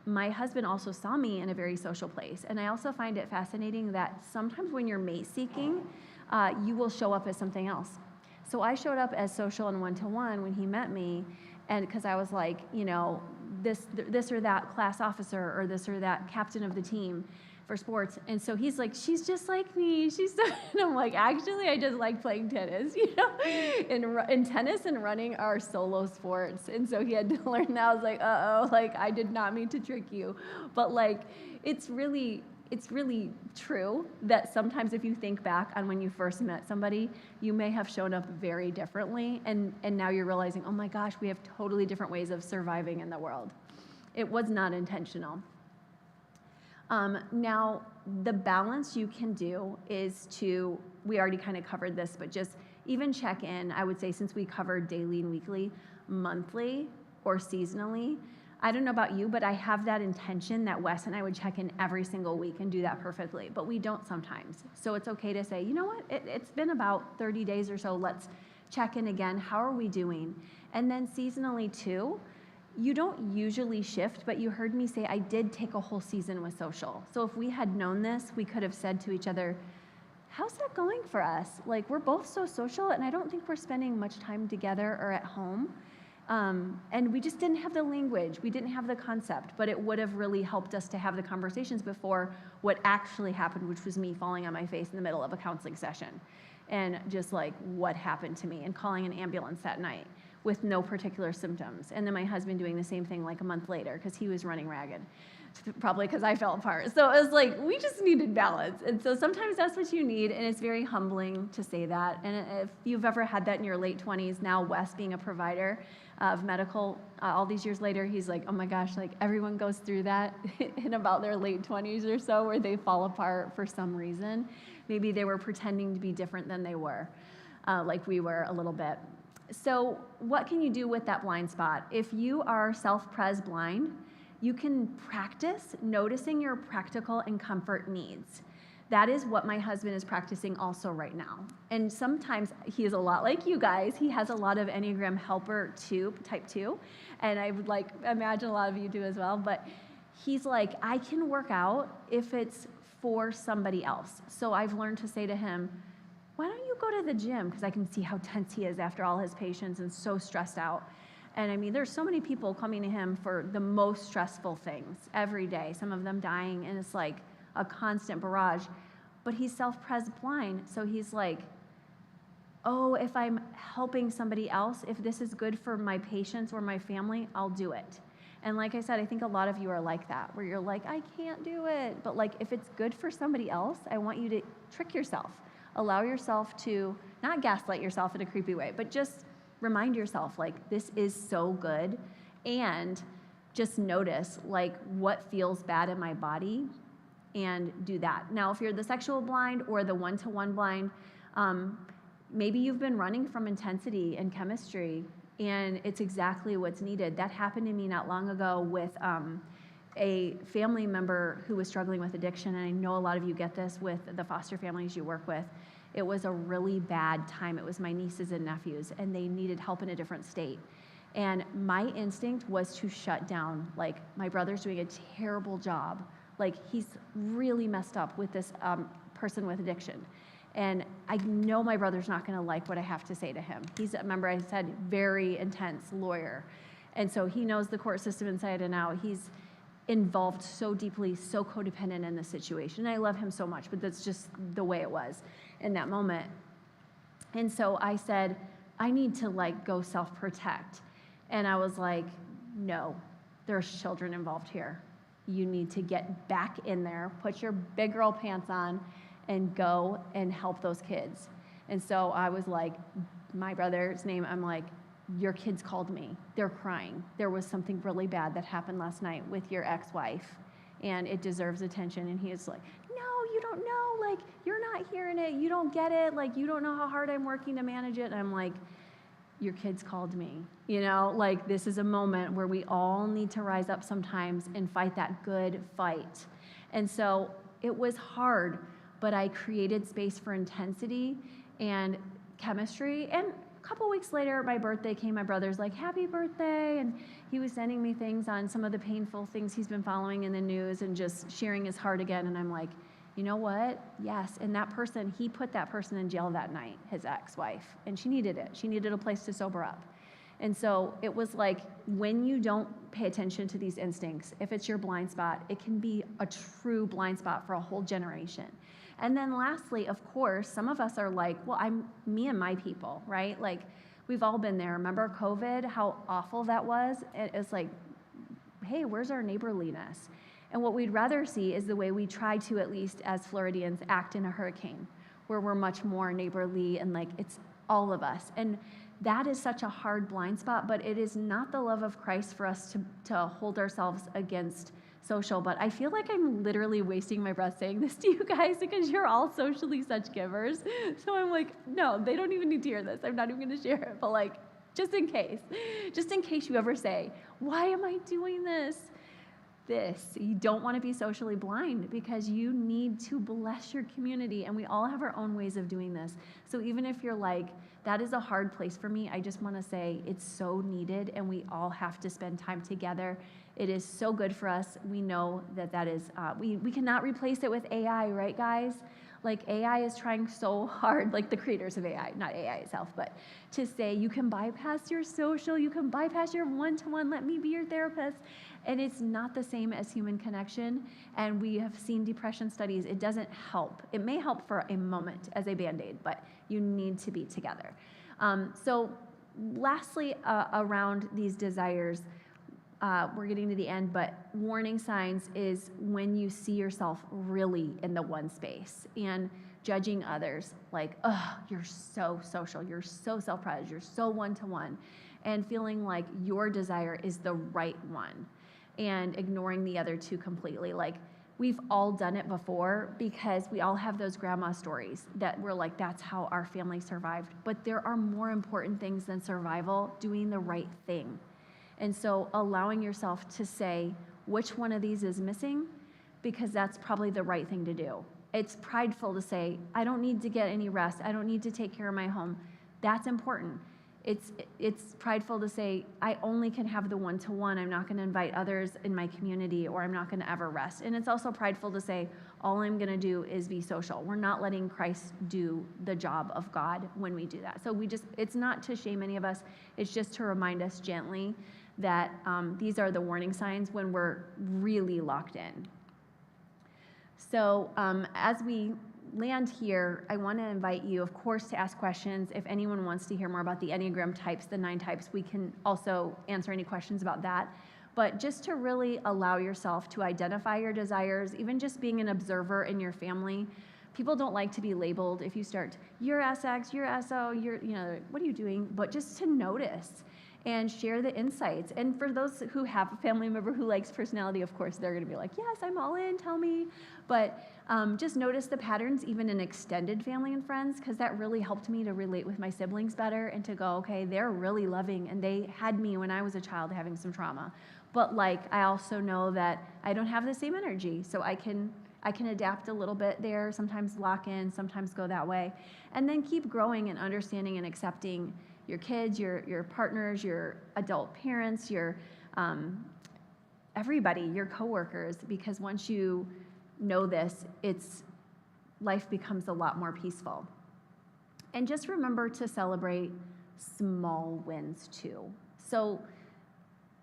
my husband also saw me in a very social place. And I also find it fascinating that sometimes when you're mate seeking, you will show up as something else. So I showed up as social and one-to-one when he met me, and because I was like, you know, this or that class officer or this or that captain of the team for sports. And so he's like, she's just like me. She's so, and I'm like, actually, I just like playing tennis, you know? And tennis and running are solo sports. And so he had to learn that. I was like, uh-oh, like, I did not mean to trick you. But like, it's really true that sometimes if you think back on when you first met somebody, you may have shown up very differently, and now you're realizing, oh my gosh, we have totally different ways of surviving in the world. It was not intentional. Now, the balance you can do is to, we already kind of covered this, but just even check in, I would say, since we covered daily and weekly, monthly or seasonally. I don't know about you, but I have that intention that Wes and I would check in every single week and do that perfectly, but we don't sometimes. So it's okay to say, you know what, it's been about 30 days or so, let's check in again. How are we doing? And then seasonally too, you don't usually shift, but you heard me say I did take a whole season with social. So if we had known this, we could have said to each other, how's that going for us? Like, we're both so social, and I don't think we're spending much time together or at home. And we just didn't have the language, we didn't have the concept, but it would have really helped us to have the conversations before what actually happened, which was me falling on my face in the middle of a counseling session. And just like, what happened to me, and calling an ambulance that night with no particular symptoms. And then my husband doing the same thing like a month later because he was running ragged, probably because I fell apart. So it was like, we just needed balance. And so sometimes that's what you need, and it's very humbling to say that. And if you've ever had that in your late 20s, now Wes being a provider of medical, all these years later, he's like, oh my gosh, like everyone goes through that in about their late 20s or so, where they fall apart for some reason. Maybe they were pretending to be different than they were, like we were a little bit. So what can you do with that blind spot? If you are self-pres blind, you can practice noticing your practical and comfort needs. That is what my husband is practicing also right now. And sometimes he is a lot like you guys. He has a lot of Enneagram Helper 2, type 2, and I would like imagine a lot of you do as well, but he's like, I can work out if it's for somebody else. So I've learned to say to him, why don't you go to the gym? Because I can see how tense he is after all his patients and so stressed out. And I mean, there's so many people coming to him for the most stressful things every day, some of them dying, and it's like a constant barrage. But he's self-pres blind, so he's like, oh, if I'm helping somebody else, if this is good for my patients or my family, I'll do it. And like I said, I think a lot of you are like that, where you're like, I can't do it. But like, if it's good for somebody else, I want you to trick yourself. Allow yourself to not gaslight yourself in a creepy way, but just remind yourself, like, this is so good. And just notice, like, what feels bad in my body and do that. Now, if you're the sexual blind or the one-to-one blind, maybe you've been running from intensity and chemistry, and it's exactly what's needed. That happened to me not long ago with a family member who was struggling with addiction, and I know a lot of you get this with the foster families you work with. It was a really bad time. It was my nieces and nephews, and they needed help in a different state. And my instinct was to shut down. Like, my brother's doing a terrible job. Like, he's really messed up with this person with addiction. And I know my brother's not gonna like what I have to say to him. He's, remember I said, very intense lawyer. And so he knows the court system inside and out. He's involved so deeply, so codependent in the situation. I love him so much, but that's just the way it was in that moment. And so I said, I need to like go self-protect. And I was like, no, there's children involved here. You need to get back in there, put your big girl pants on, and go and help those kids. And so I was like, my brother's name, I'm like, your kids called me. They're crying. There was something really bad that happened last night with your ex-wife, and it deserves attention. And he is like, no, you don't know. Like, you're not hearing it. You don't get it. Like, you don't know how hard I'm working to manage it. And I'm like, your kids called me. You know, like, this is a moment where we all need to rise up sometimes and fight that good fight. And so it was hard, but I created space for intensity and chemistry. And a couple weeks later, my birthday came. My brother's like, happy birthday. And he was sending me things on some of the painful things he's been following in the news and just sharing his heart again. And I'm like, you know what? Yes. And that person, he put that person in jail that night, his ex-wife. And she needed it. She needed a place to sober up. And so it was like, when you don't pay attention to these instincts, if it's your blind spot, it can be a true blind spot for a whole generation. And then lastly, of course, some of us are like, well, I'm me and my people, right? Like, we've all been there. Remember COVID, how awful that was? It's like, hey, where's our neighborliness? And what we'd rather see is the way we try to, at least as Floridians, act in a hurricane, where we're much more neighborly and like it's all of us. And that is such a hard blind spot, but it is not the love of Christ for us to hold ourselves against social. But I feel like I'm literally wasting my breath saying this to you guys because you're all socially such givers. So I'm like, no, they don't even need to hear this. I'm not even gonna share it, but like, just in case you ever say, why am I doing this? You don't want to be socially blind because you need to bless your community, and we all have our own ways of doing this. So even if you're like, that is a hard place for me, I just want to say it's so needed, and we all have to spend time together. It is so good for us. We know that is, we cannot replace it with AI, right, guys? Like, AI is trying so hard, like the creators of AI, not AI itself, but to say you can bypass your social, you can bypass your one-to-one, let me be your therapist. And it's not the same as human connection. And we have seen depression studies. It doesn't help. It may help for a moment as a Band-Aid, but you need to be together. So lastly, around these desires, we're getting to the end, but warning signs is when you see yourself really in the one space and judging others, like, oh, you're so social, you're so self-prided, you're so one-to-one, and feeling like your desire is the right one and ignoring the other two completely. Like, we've all done it before because we all have those grandma stories that we're like, that's how our family survived. But there are more important things than survival, doing the right thing. And so allowing yourself to say which one of these is missing, because that's probably the right thing to do. It's prideful to say, I don't need to get any rest. I don't need to take care of my home. That's important. It's prideful to say, I only can have the one-to-one. I'm not going to invite others in my community, or I'm not going to ever rest. And it's also prideful to say, all I'm going to do is be social. We're not letting Christ do the job of God when we do that. So it's not to shame any of us. It's just to remind us gently that these are the warning signs when we're really locked in. So as we land here, I want to invite you, of course, to ask questions. If anyone wants to hear more about the Enneagram types, the 9 types, we can also answer any questions about that. but just to really allow yourself to identify your desires, even just being an observer in your family. People don't like to be labeled. If you start, you're SX, you're SO, you're, what are you doing? But just to notice and share the insights. And for those who have a family member who likes personality, of course, they're gonna be like, yes, I'm all in, tell me. But just notice the patterns, even in extended family and friends, because that really helped me to relate with my siblings better and to go, okay, they're really loving, and they had me when I was a child having some trauma. But I also know that I don't have the same energy, so I can adapt a little bit there, sometimes lock in, sometimes go that way, and then keep growing and understanding and accepting your kids, your partners, your adult parents, your everybody, your coworkers, because once you know this, life becomes a lot more peaceful. And just remember to celebrate small wins too. So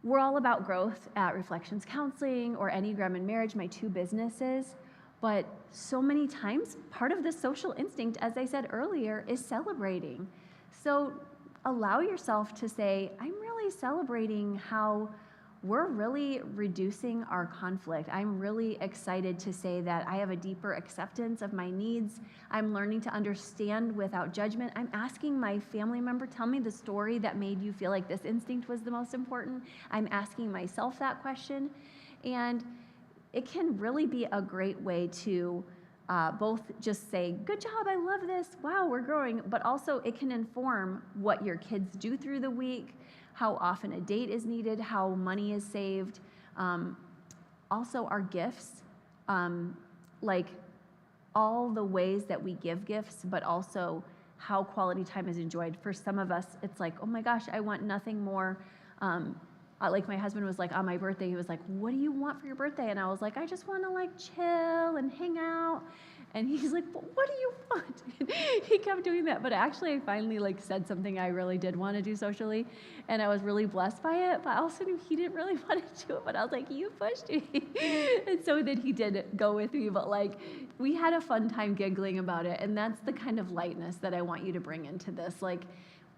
we're all about growth at Reflections Counseling or Enneagram and Marriage, my two businesses. But so many times, part of the social instinct, as I said earlier, is celebrating. So allow yourself to say, I'm really celebrating how we're really reducing our conflict. I'm really excited to say that I have a deeper acceptance of my needs. I'm learning to understand without judgment. I'm asking my family member, tell me the story that made you feel like this instinct was the most important. I'm asking myself that question. And it can really be a great way to both just say, good job, I love this, wow, we're growing, but also it can inform what your kids do through the week, how often a date is needed, how money is saved. Also our gifts, all the ways that we give gifts, but also how quality time is enjoyed. For some of us, it's like, oh my gosh, I want nothing more. Like my husband was like, on my birthday, he was like, what do you want for your birthday? And I was like, I just want to chill and hang out. And he's like, but what do you want? He kept doing that. But actually, I finally said something I really did want to do socially. And I was really blessed by it. But I also knew he didn't really want to do it. But I was like, you pushed me. And so then he did go with me. But we had a fun time giggling about it. And that's the kind of lightness that I want you to bring into this.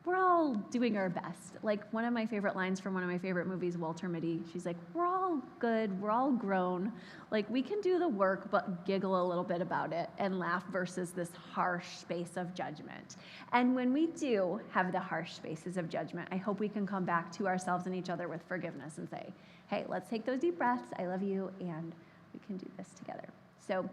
We're all doing our best. One of my favorite lines from one of my favorite movies, Walter Mitty, she's like, we're all good, we're all grown. We can do the work, but giggle a little bit about it and laugh versus this harsh space of judgment. And when we do have the harsh spaces of judgment, I hope we can come back to ourselves and each other with forgiveness and say, hey, let's take those deep breaths, I love you, and we can do this together. So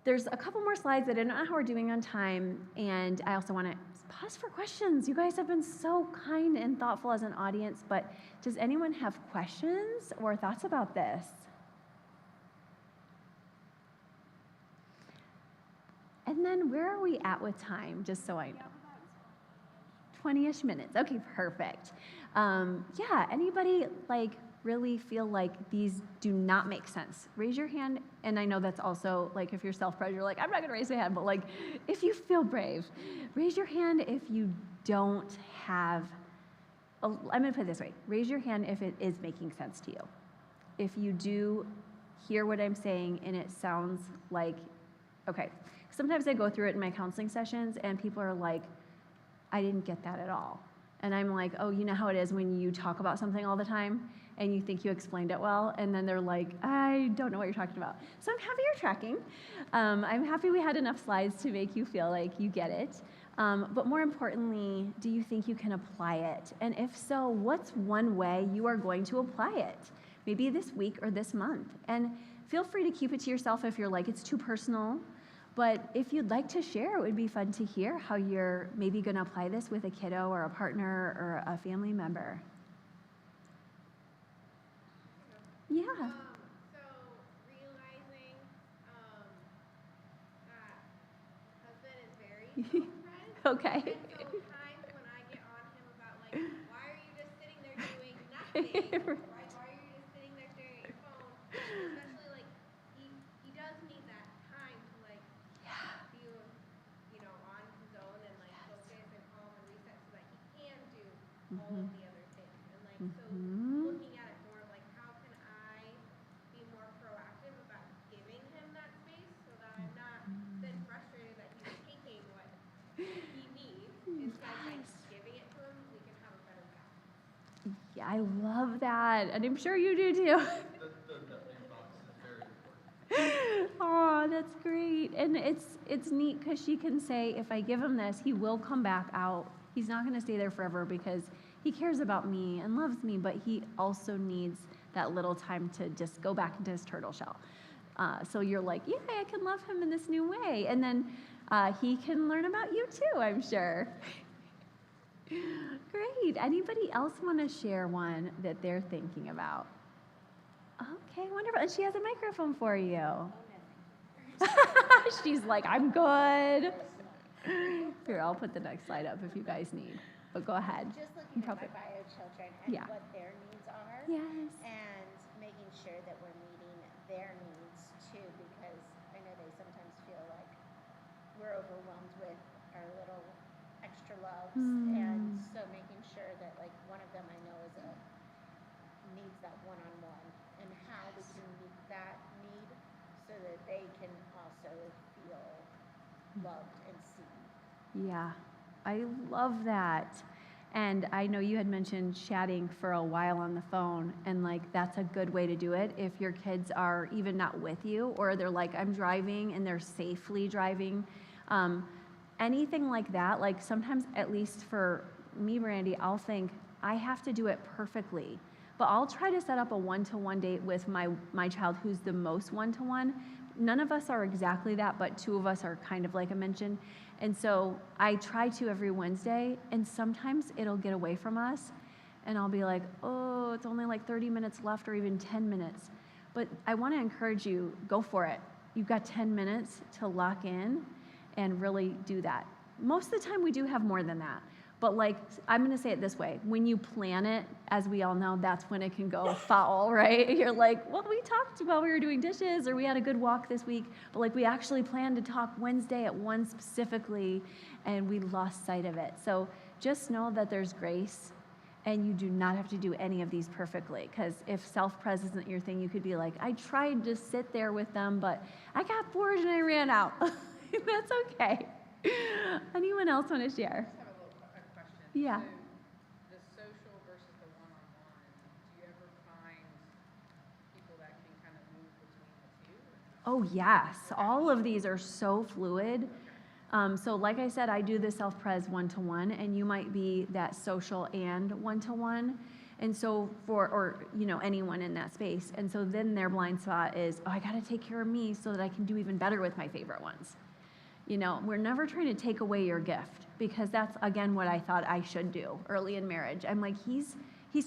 there's a couple more slides. I don't know how we're doing on time, and I also want to pause for questions. You guys have been so kind and thoughtful as an audience, but does anyone have questions or thoughts about this? And then where are we at with time, just so I know? 20-ish minutes. Okay, perfect. Yeah, anybody really feel like these do not make sense? Raise your hand, and I know that's also if you're self-pressure, I'm not gonna raise my hand, but if you feel brave, raise your hand if you don't have, I'm gonna put it this way, raise your hand if it is making sense to you. If you do hear what I'm saying and it sounds okay. Sometimes I go through it in my counseling sessions and people are like, I didn't get that at all. And I'm like, oh, you know how it is when you talk about something all the time and you think you explained it well, and then they're like, I don't know what you're talking about. So I'm happy you're tracking. I'm happy we had enough slides to make you feel like you get it. But more importantly, do you think you can apply it? And if so, what's one way you are going to apply it? Maybe this week or this month. And feel free to keep it to yourself if you're it's too personal. But if you'd like to share, it would be fun to hear how you're maybe going to apply this with a kiddo or a partner or a family member. Yeah. So realizing that husband is very friend. Okay. And so times when I get on him about why are you just sitting there doing nothing? Right? Why are you just sitting there staring at your phone? Especially he does need that time to be on his own and focus and calm and reset so that he can do all of the other things. And so looking at it more of how can I be more proactive about giving him that space so that I'm not then frustrated that he's taking what he needs. Instead, by giving it to him, we can have a better balance. Yeah, I love that, and I'm sure you do too. The inbox is very important. Oh, that's great. And it's neat because she can say, if I give him this, he will come back out. He's not going to stay there forever because he cares about me and loves me, but he also needs that little time to just go back into his turtle shell. So you're like, yeah, I can love him in this new way. And then he can learn about you too, I'm sure. Great. Anybody else want to share one that they're thinking about? Okay, wonderful. And she has a microphone for you. She's like, I'm good. Here, I'll put the next slide up if you guys need. But go ahead. Just looking at my bio children and Yeah. what their needs are. Yes. And making sure that we're meeting their needs too, because I know they sometimes feel like we're overwhelmed with our little extra loves. And so making sure that like one of them I know needs that one-on-one, and how we can meet that need so that they can also feel loved and seen. Yeah, I love that. And I know you had mentioned chatting for a while on the phone, and like that's a good way to do it if your kids are even not with you, or they're like, I'm driving and they're safely driving. Anything like that, like sometimes, at least for me, Brandy, I'll think I have to do it perfectly. But I'll try to set up a one-to-one date with my child who's the most one-to-one. None of us are exactly that, but two of us are kind of like I mentioned. And so I try to every Wednesday, and sometimes it'll get away from us, and I'll be like, oh, it's only like 30 minutes left or even 10 minutes. But I want to encourage you, go for it. You've got 10 minutes to lock in and really do that. Most of the time we do have more than that. But like, I'm going to say it this way. When you plan it, as we all know, that's when it can go foul, right? You're like, well, we talked while we were doing dishes, or we had a good walk this week, but like we actually planned to talk Wednesday at 1 specifically, and we lost sight of it. So just know that there's grace, and you do not have to do any of these perfectly, because if self-pres isn't your thing, you could be like, I tried to sit there with them, but I got bored and I ran out. That's okay. Anyone else want to share? Yeah. So the social versus the one-on-one, do you ever find people that can kind of move between the two? Oh, yes. All of these are so fluid. So like I said, I do the self-pres one-to-one, and you might be that social and one-to-one. And so or anyone in that space. And so then their blind spot is, oh, I got to take care of me so that I can do even better with my favorite ones. We're never trying to take away your gift, because that's, again, what I thought I should do early in marriage. I'm like, he's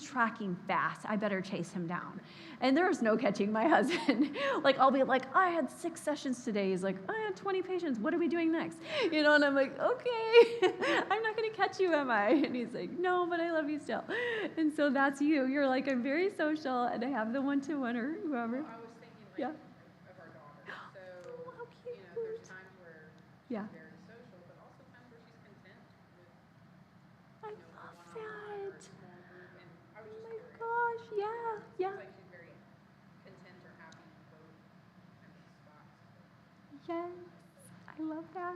tracking fast. I better chase him down. And there's no catching my husband. Like, I'll be like, I had 6 sessions today. He's like, I had 20 patients. What are we doing next? And I'm like, okay, I'm not going to catch you, am I? And he's like, no, but I love you still. And so that's you. You're like, I'm very social, and I have the one-to-one or whoever. Well, I was thinking Yeah. of our daughter. So, Oh, how cute. there's times where Yeah. she's very social, but also times where she's content with, I the love one-on-one or that. a small group. And I was Oh just my curious. gosh, yeah, yeah. Seems like she's very content or happy in both kind of spots. Yes, I love that.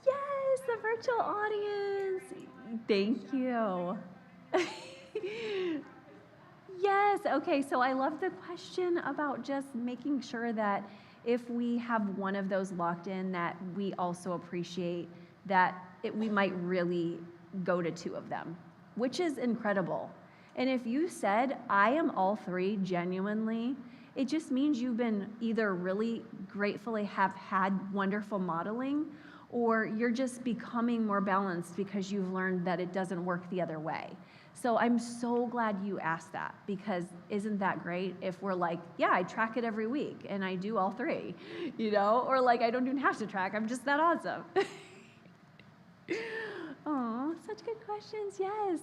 Yes, the virtual audience. Thank you. Yes, okay, so I love the question about just making sure that if we have one of those locked in, that we also appreciate that we might really go to 2 of them, which is incredible. And if you said, I am all 3 genuinely, it just means you've been either really gratefully have had wonderful modeling, or you're just becoming more balanced because you've learned that it doesn't work the other way. So I'm so glad you asked that, because isn't that great if we're like, yeah, I track it every week and I do all 3, or like I don't even have to track, I'm just that awesome. Oh, such good questions, yes.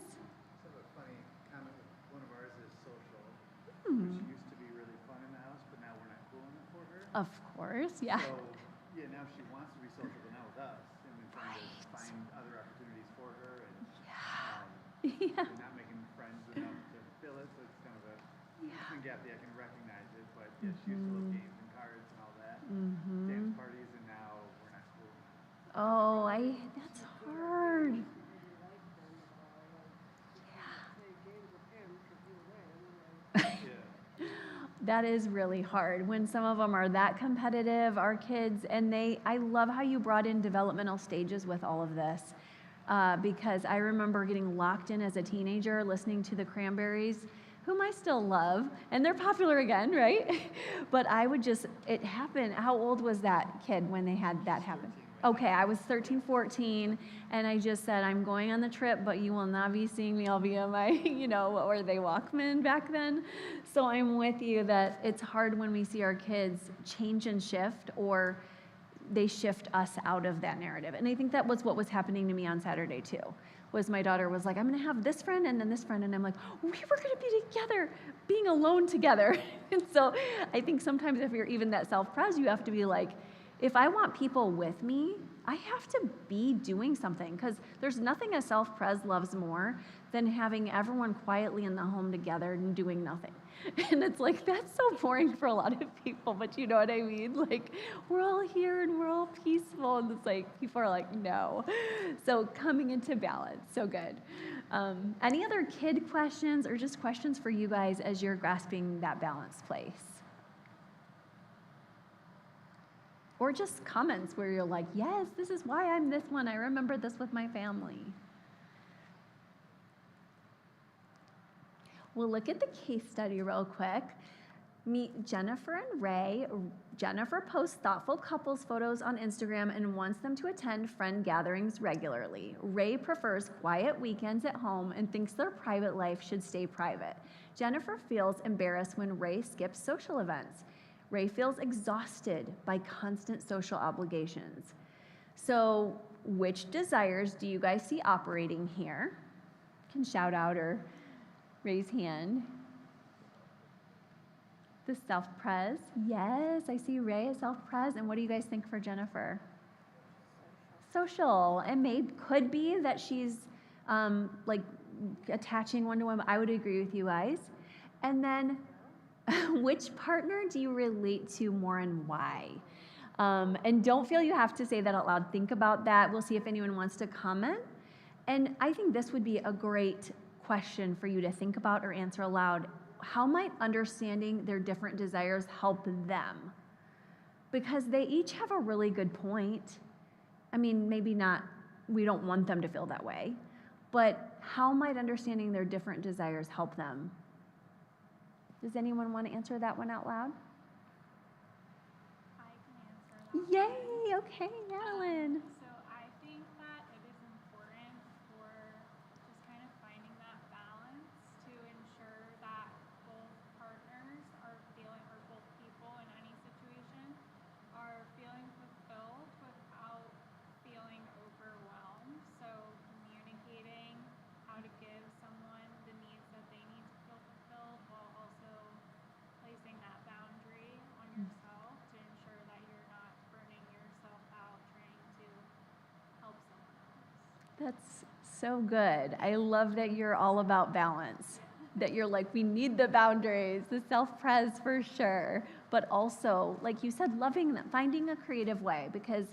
So a funny comment, one of ours is social, which used to be really fun in the house, but now we're not cool enough for her. Of course, yeah. So, yeah, now she wants to be social, but not with us, and we're trying to find other opportunities for her, and Yeah. we're not making friends enough to fill it, so it's kind of a interesting gap. I can recognize it, but yeah, she used to love games and cards and all that, dance parties, and now we're not Oh, that's hard. Yeah. That is really hard when some of them are that competitive, our kids, and I love how you brought in developmental stages with all of this. Because I remember getting locked in as a teenager listening to the Cranberries, whom I still love, and they're popular again, right? But it happened. How old was that kid when they had that happen? Okay, I was 13, 14, and I just said, I'm going on the trip, but you will not be seeing me. I'll be on my, what were they, Walkman back then? So I'm with you that it's hard when we see our kids change and shift, or they shift us out of that narrative. And I think that was what was happening to me on Saturday too, was my daughter was like, I'm gonna have this friend and then this friend, and I'm like, we were gonna be together, being alone together. And so I think sometimes if you're even that self-pres, you have to be like, if I want people with me, I have to be doing something, because there's nothing a self-pres loves more than having everyone quietly in the home together and doing nothing. And it's like, that's so boring for a lot of people, but you know what I mean? Like, we're all here and we're all peaceful, and it's like, people are like, no. So coming into balance, so good. Any other kid questions or just questions for you guys as you're grasping that balanced place? Or just comments where you're like, yes, this is why I'm this one. I remember this with my family. We'll look at the case study real quick. Meet Jennifer and Ray. Jennifer posts thoughtful couples photos on Instagram and wants them to attend friend gatherings regularly. Ray prefers quiet weekends at home and thinks their private life should stay private. Jennifer feels embarrassed when Ray skips social events. Ray feels exhausted by constant social obligations. So, which desires do you guys see operating here? You can shout out or raise hand. The self-pres. Yes, I see Ray as self-pres. And what do you guys think for Jennifer? Social. And could be that she's like attaching one-to-one. I would agree with you guys. And then which partner do you relate to more and why? And don't feel you have to say that out loud. Think about that. We'll see if anyone wants to comment. And I think this would be a great question for you to think about or answer aloud. How might understanding their different desires help them? Because they each have a really good point. I mean, maybe not, we don't want them to feel that way, but how might understanding their different desires help them? Does anyone want to answer that one out loud? I can answer that. Yay, okay, Adeline. So I think that it is important for just kind of finding that balance to ensure that both partners are feeling, or both people in any situation, are feeling fulfilled without feeling overwhelmed. So communicating how to give someone the needs that they need to feel fulfilled, while also placing that boundary on yourself to ensure that you're not burning yourself out trying to help someone else. That's so good. I love that you're all about balance. That you're like, we need the boundaries, the self-pres for sure, but also, like you said, loving them, finding a creative way. Because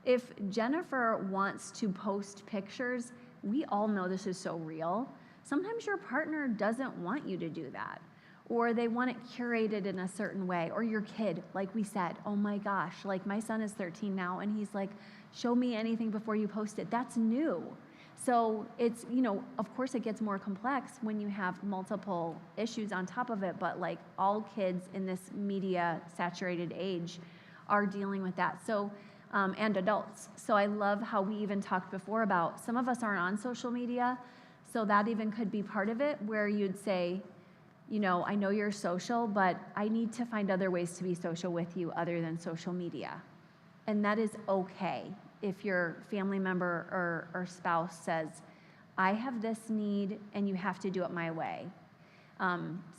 if Jennifer wants to post pictures, we all know this is so real. Sometimes your partner doesn't want you to do that, or they want it curated in a certain way, or your kid, like we said, oh my gosh, like my son is 13 now, and he's like, show me anything before you post it. That's new. So it's, of course it gets more complex when you have multiple issues on top of it, but like all kids in this media saturated age are dealing with that. So, and adults. So I love how we even talked before about some of us aren't on social media, so that even could be part of it, where you'd say, I know you're social, but I need to find other ways to be social with you other than social media. And that is okay if your family member or spouse says, I have this need and you have to do it my way.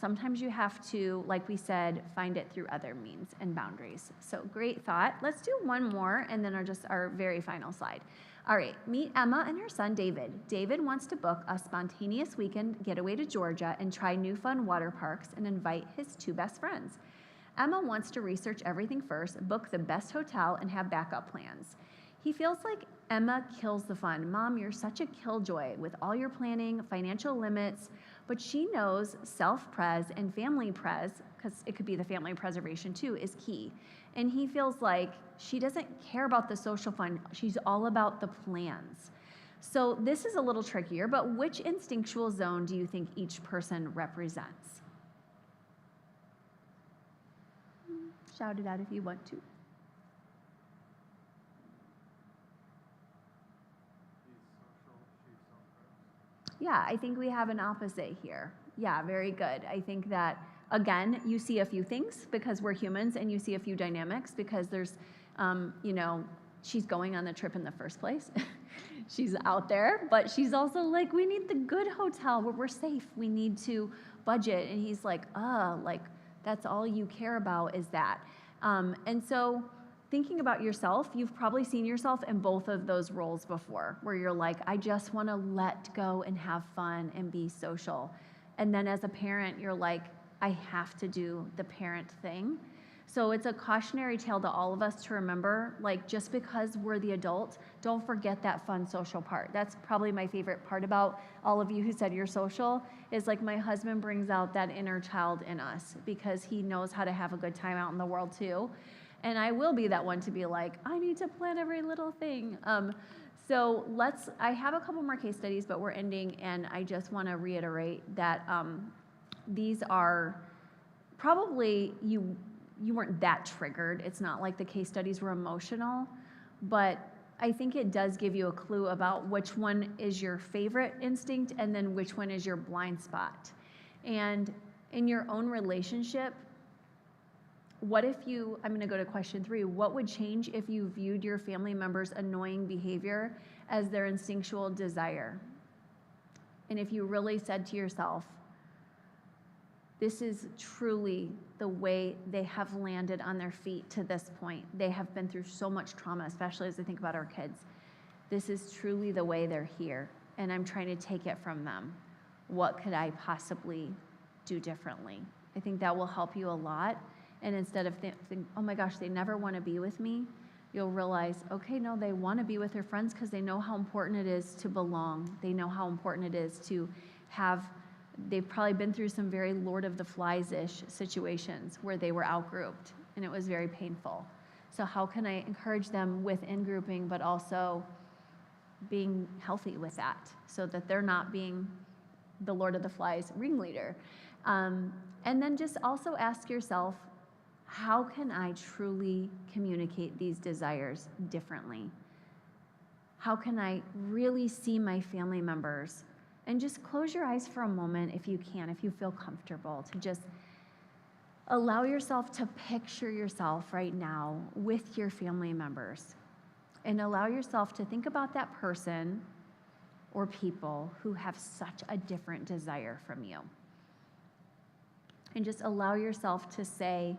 Sometimes you have to, like we said, find it through other means and boundaries. So great thought. Let's do one more and then our very final slide. All right, meet Emma and her son, David. David wants to book a spontaneous weekend getaway to Georgia and try new fun water parks and invite his two best friends. Emma wants to research everything first, book the best hotel, and have backup plans. He feels like Emma kills the fun. Mom, you're such a killjoy with all your planning, financial limits, but she knows self-pres and family pres, because it could be the family preservation too, is key. And he feels like she doesn't care about the social fun. She's all about the plans. So this is a little trickier, but which instinctual zone do you think each person represents? Shout it out if you want to. Yeah, I think we have an opposite here. Yeah, very good. I think that, again, you see a few things because we're humans, and you see a few dynamics because there's, she's going on the trip in the first place. She's out there, but she's also like, we need the good hotel where we're safe. We need to budget. And he's like, that's all you care about is that. And so thinking about yourself, you've probably seen yourself in both of those roles before, where you're like, I just want to let go and have fun and be social. And then as a parent, you're like, I have to do the parent thing. So it's a cautionary tale to all of us to remember, like, just because we're the adult, don't forget that fun social part. That's probably my favorite part about all of you who said you're social, is like my husband brings out that inner child in us because he knows how to have a good time out in the world too. And I will be that one to be like, I need to plan every little thing. So I have a couple more case studies, but we're ending, and I just want to reiterate that these are probably, you weren't that triggered. It's not like the case studies were emotional, but I think it does give you a clue about which one is your favorite instinct and then which one is your blind spot. And in your own relationship, what if I'm going to go to question 3, what would change if you viewed your family member's annoying behavior as their instinctual desire? And if you really said to yourself, this is truly the way they have landed on their feet to this point. They have been through so much trauma, especially as I think about our kids. This is truly the way they're here, and I'm trying to take it from them. What could I possibly do differently? I think that will help you a lot. And instead of thinking, oh my gosh, they never want to be with me, you'll realize, okay, no, they want to be with their friends because they know how important it is to belong. They know how important it is to they've probably been through some very Lord of the Flies-ish situations where they were outgrouped, and it was very painful. So how can I encourage them with in-grouping, but also being healthy with that so that they're not being the Lord of the Flies ringleader? And then just also ask yourself, how can I truly communicate these desires differently? How can I really see my family members? And just close your eyes for a moment if you can, if you feel comfortable, to just allow yourself to picture yourself right now with your family members. And allow yourself to think about that person or people who have such a different desire from you. And just allow yourself to say,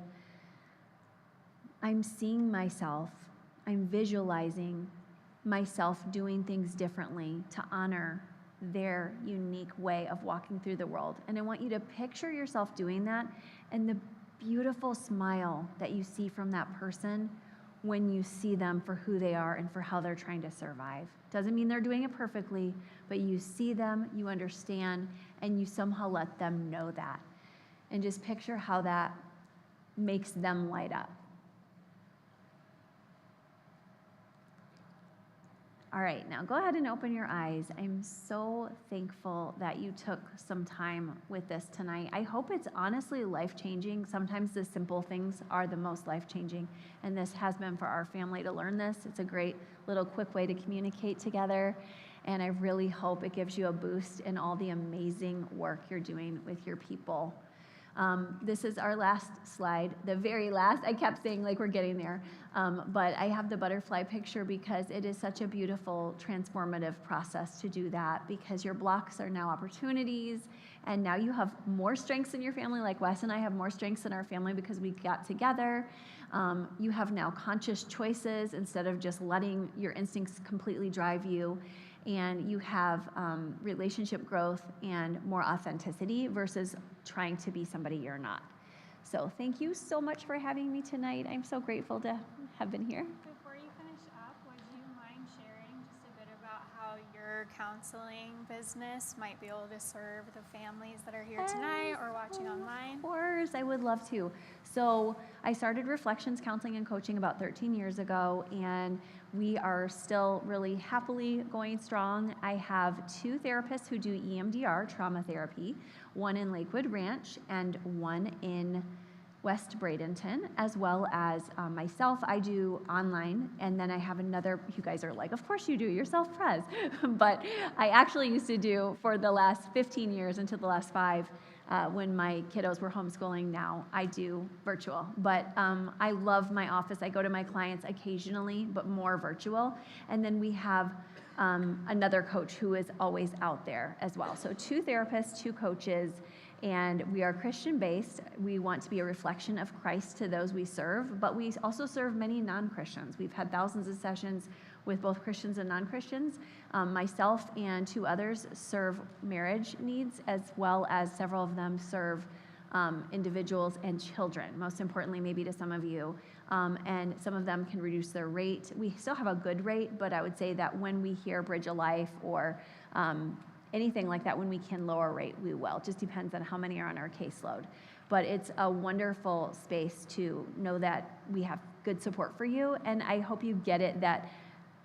I'm seeing myself, I'm visualizing myself doing things differently to honor their unique way of walking through the world. And I want you to picture yourself doing that and the beautiful smile that you see from that person when you see them for who they are and for how they're trying to survive. Doesn't mean they're doing it perfectly, but you see them, you understand, and you somehow let them know that. And just picture how that makes them light up. All right, now go ahead and open your eyes. I'm so thankful that you took some time with this tonight. I hope it's honestly life-changing. Sometimes the simple things are the most life-changing, and this has been for our family to learn this. It's a great little quick way to communicate together, and I really hope it gives you a boost in all the amazing work you're doing with your people. This is our last slide, the very last. I kept saying like we're getting there, but I have the butterfly picture because it is such a beautiful transformative process to do that, because your blocks are now opportunities, and now you have more strengths in your family. Like Wes and I have more strengths in our family because we got together. You have now conscious choices instead of just letting your instincts completely drive you. And you have relationship growth and more authenticity versus trying to be somebody you're not. So thank you so much for having me tonight. I'm so grateful to have been here. Before you finish up, would you your counseling business might be able to serve the families that are here tonight or watching online? Of course, I would love to. So I started Reflections Counseling and Coaching about 13 years ago, and we are still really happily going strong. I have 2 therapists who do EMDR, trauma therapy, one in Lakewood Ranch and one in West Bradenton, as well as myself. I do online, and then I have another, you guys are like, of course you do, you're self-pres. But I actually used to do for the last 15 years until the last 5, when my kiddos were homeschooling. Now I do virtual. But I love my office. I go to my clients occasionally, but more virtual. And then we have another coach who is always out there as well. So 2 therapists, 2 coaches, and we are Christian-based. We want to be a reflection of Christ to those we serve, but we also serve many non-Christians. We've had thousands of sessions with both Christians and non-Christians. Myself and 2 others serve marriage needs, as well as several of them serve individuals and children, most importantly maybe to some of you. And some of them can reduce their rate. We still have a good rate, but I would say that when we hear Bridge of Life or anything like that, when we can lower rate, we will. It just depends on how many are on our caseload. But it's a wonderful space to know that we have good support for you, and I hope you get it that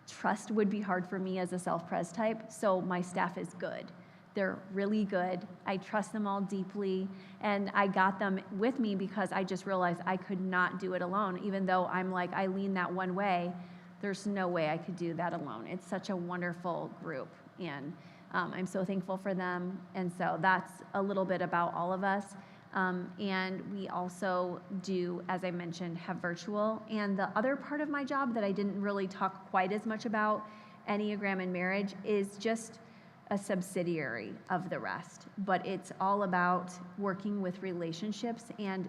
trust would be hard for me as a self-pres type, so my staff is good. They're really good. I trust them all deeply, and I got them with me because I just realized I could not do it alone. Even though I'm like, I lean that one way, there's no way I could do that alone. It's such a wonderful group, and I'm so thankful for them. And so that's a little bit about all of us. And we also do, as I mentioned, have virtual. And the other part of my job that I didn't really talk quite as much about, Enneagram and Marriage, is just a subsidiary of the rest. But it's all about working with relationships, and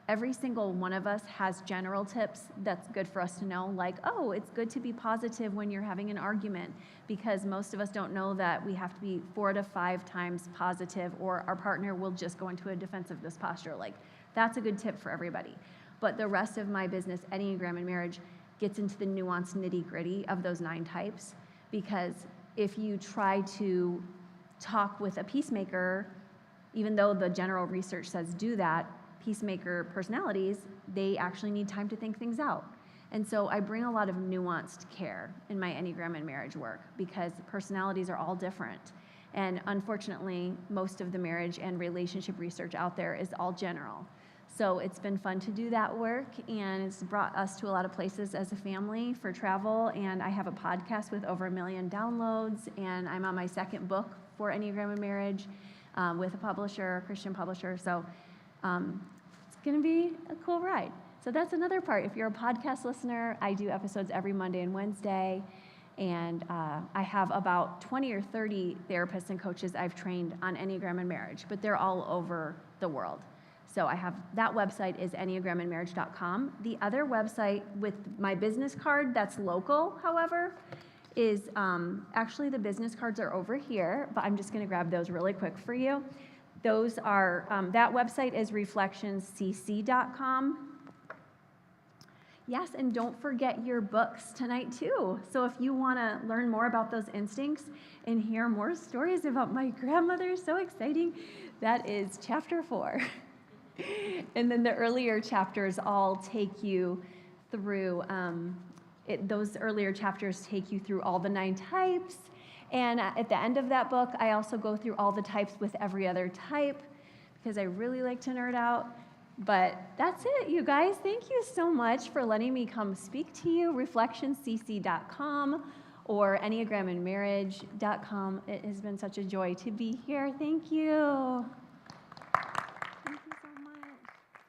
every single one of us has general tips that's good for us to know, like, oh, it's good to be positive when you're having an argument, because most of us don't know that we have to be 4 to 5 times positive, or our partner will just go into a defensiveness posture. Like, that's a good tip for everybody. But the rest of my business, Enneagram and Marriage, gets into the nuanced nitty-gritty of those 9 types, because if you try to talk with a peacemaker, even though the general research says do that, peacemaker personalities, they actually need time to think things out. And so I bring a lot of nuanced care in my Enneagram and Marriage work, because personalities are all different. And unfortunately, most of the marriage and relationship research out there is all general. So it's been fun to do that work, and it's brought us to a lot of places as a family for travel. And I have a podcast with over 1 million downloads, and I'm on my 2nd book for Enneagram and Marriage with a publisher, a Christian publisher. So it's going to be a cool ride. So that's another part. If you're a podcast listener, I do episodes every Monday and Wednesday, and I have about 20 or 30 therapists and coaches I've trained on Enneagram and Marriage, but they're all over the world. So I have, that website is enneagramandmarriage.com. The other website with my business card that's local, however, is actually the business cards are over here, but I'm just going to grab those really quick for you. Those are, that website is reflectionscc.com. Yes, and don't forget your books tonight too. So if you want to learn more about those instincts and hear more stories about my grandmother, so exciting, that is chapter 4. And then the earlier chapters all take you through, those earlier chapters take you through all the 9 types. And at the end of that book, I also go through all the types with every other type, because I really like to nerd out. But that's it, you guys. Thank you so much for letting me come speak to you. Reflectionscc.com or enneagramandmarriage.com. It has been such a joy to be here. Thank you. Thank you so much.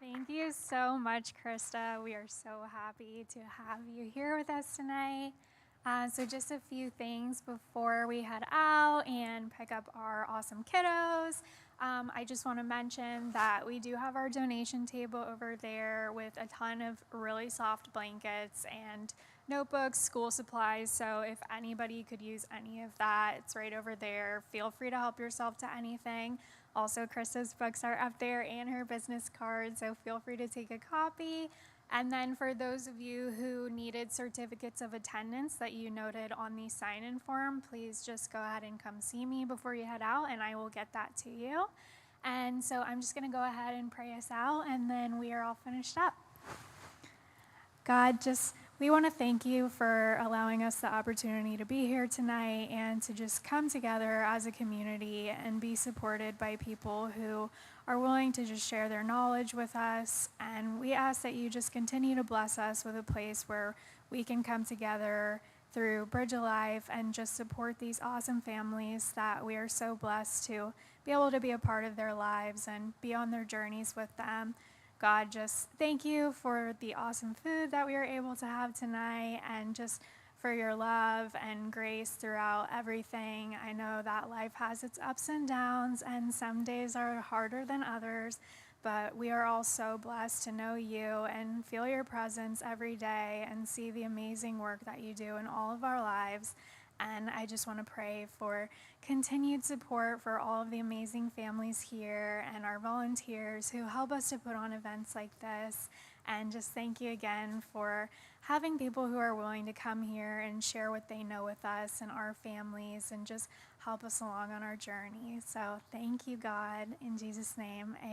Thank you so much, Christa. We are so happy to have you here with us tonight. So just a few things before we head out and pick up our awesome kiddos. I just want to mention that we do have our donation table over there with a ton of really soft blankets and notebooks, school supplies. So if anybody could use any of that, it's right over there. Feel free to help yourself to anything. Also, Krista's books are up there and her business card, so feel free to take a copy. And then for those of you who needed certificates of attendance that you noted on the sign-in form, please just go ahead and come see me before you head out, and I will get that to you. And so I'm just going to go ahead and pray us out, and then we are all finished up. God, we want to thank you for allowing us the opportunity to be here tonight and to just come together as a community and be supported by people who are willing to just share their knowledge with us. And we ask that you just continue to bless us with a place where we can come together through Bridge of Life and just support these awesome families that we are so blessed to be able to be a part of their lives and be on their journeys with them. God, just thank you for the awesome food that we were able to have tonight and just for your love and grace throughout everything. I know that life has its ups and downs, and some days are harder than others, but we are all so blessed to know you and feel your presence every day and see the amazing work that you do in all of our lives. And I just want to pray for continued support for all of the amazing families here and our volunteers who help us to put on events like this. And just thank you again for having people who are willing to come here and share what they know with us and our families and just help us along on our journey. So thank you, God. In Jesus' name, amen.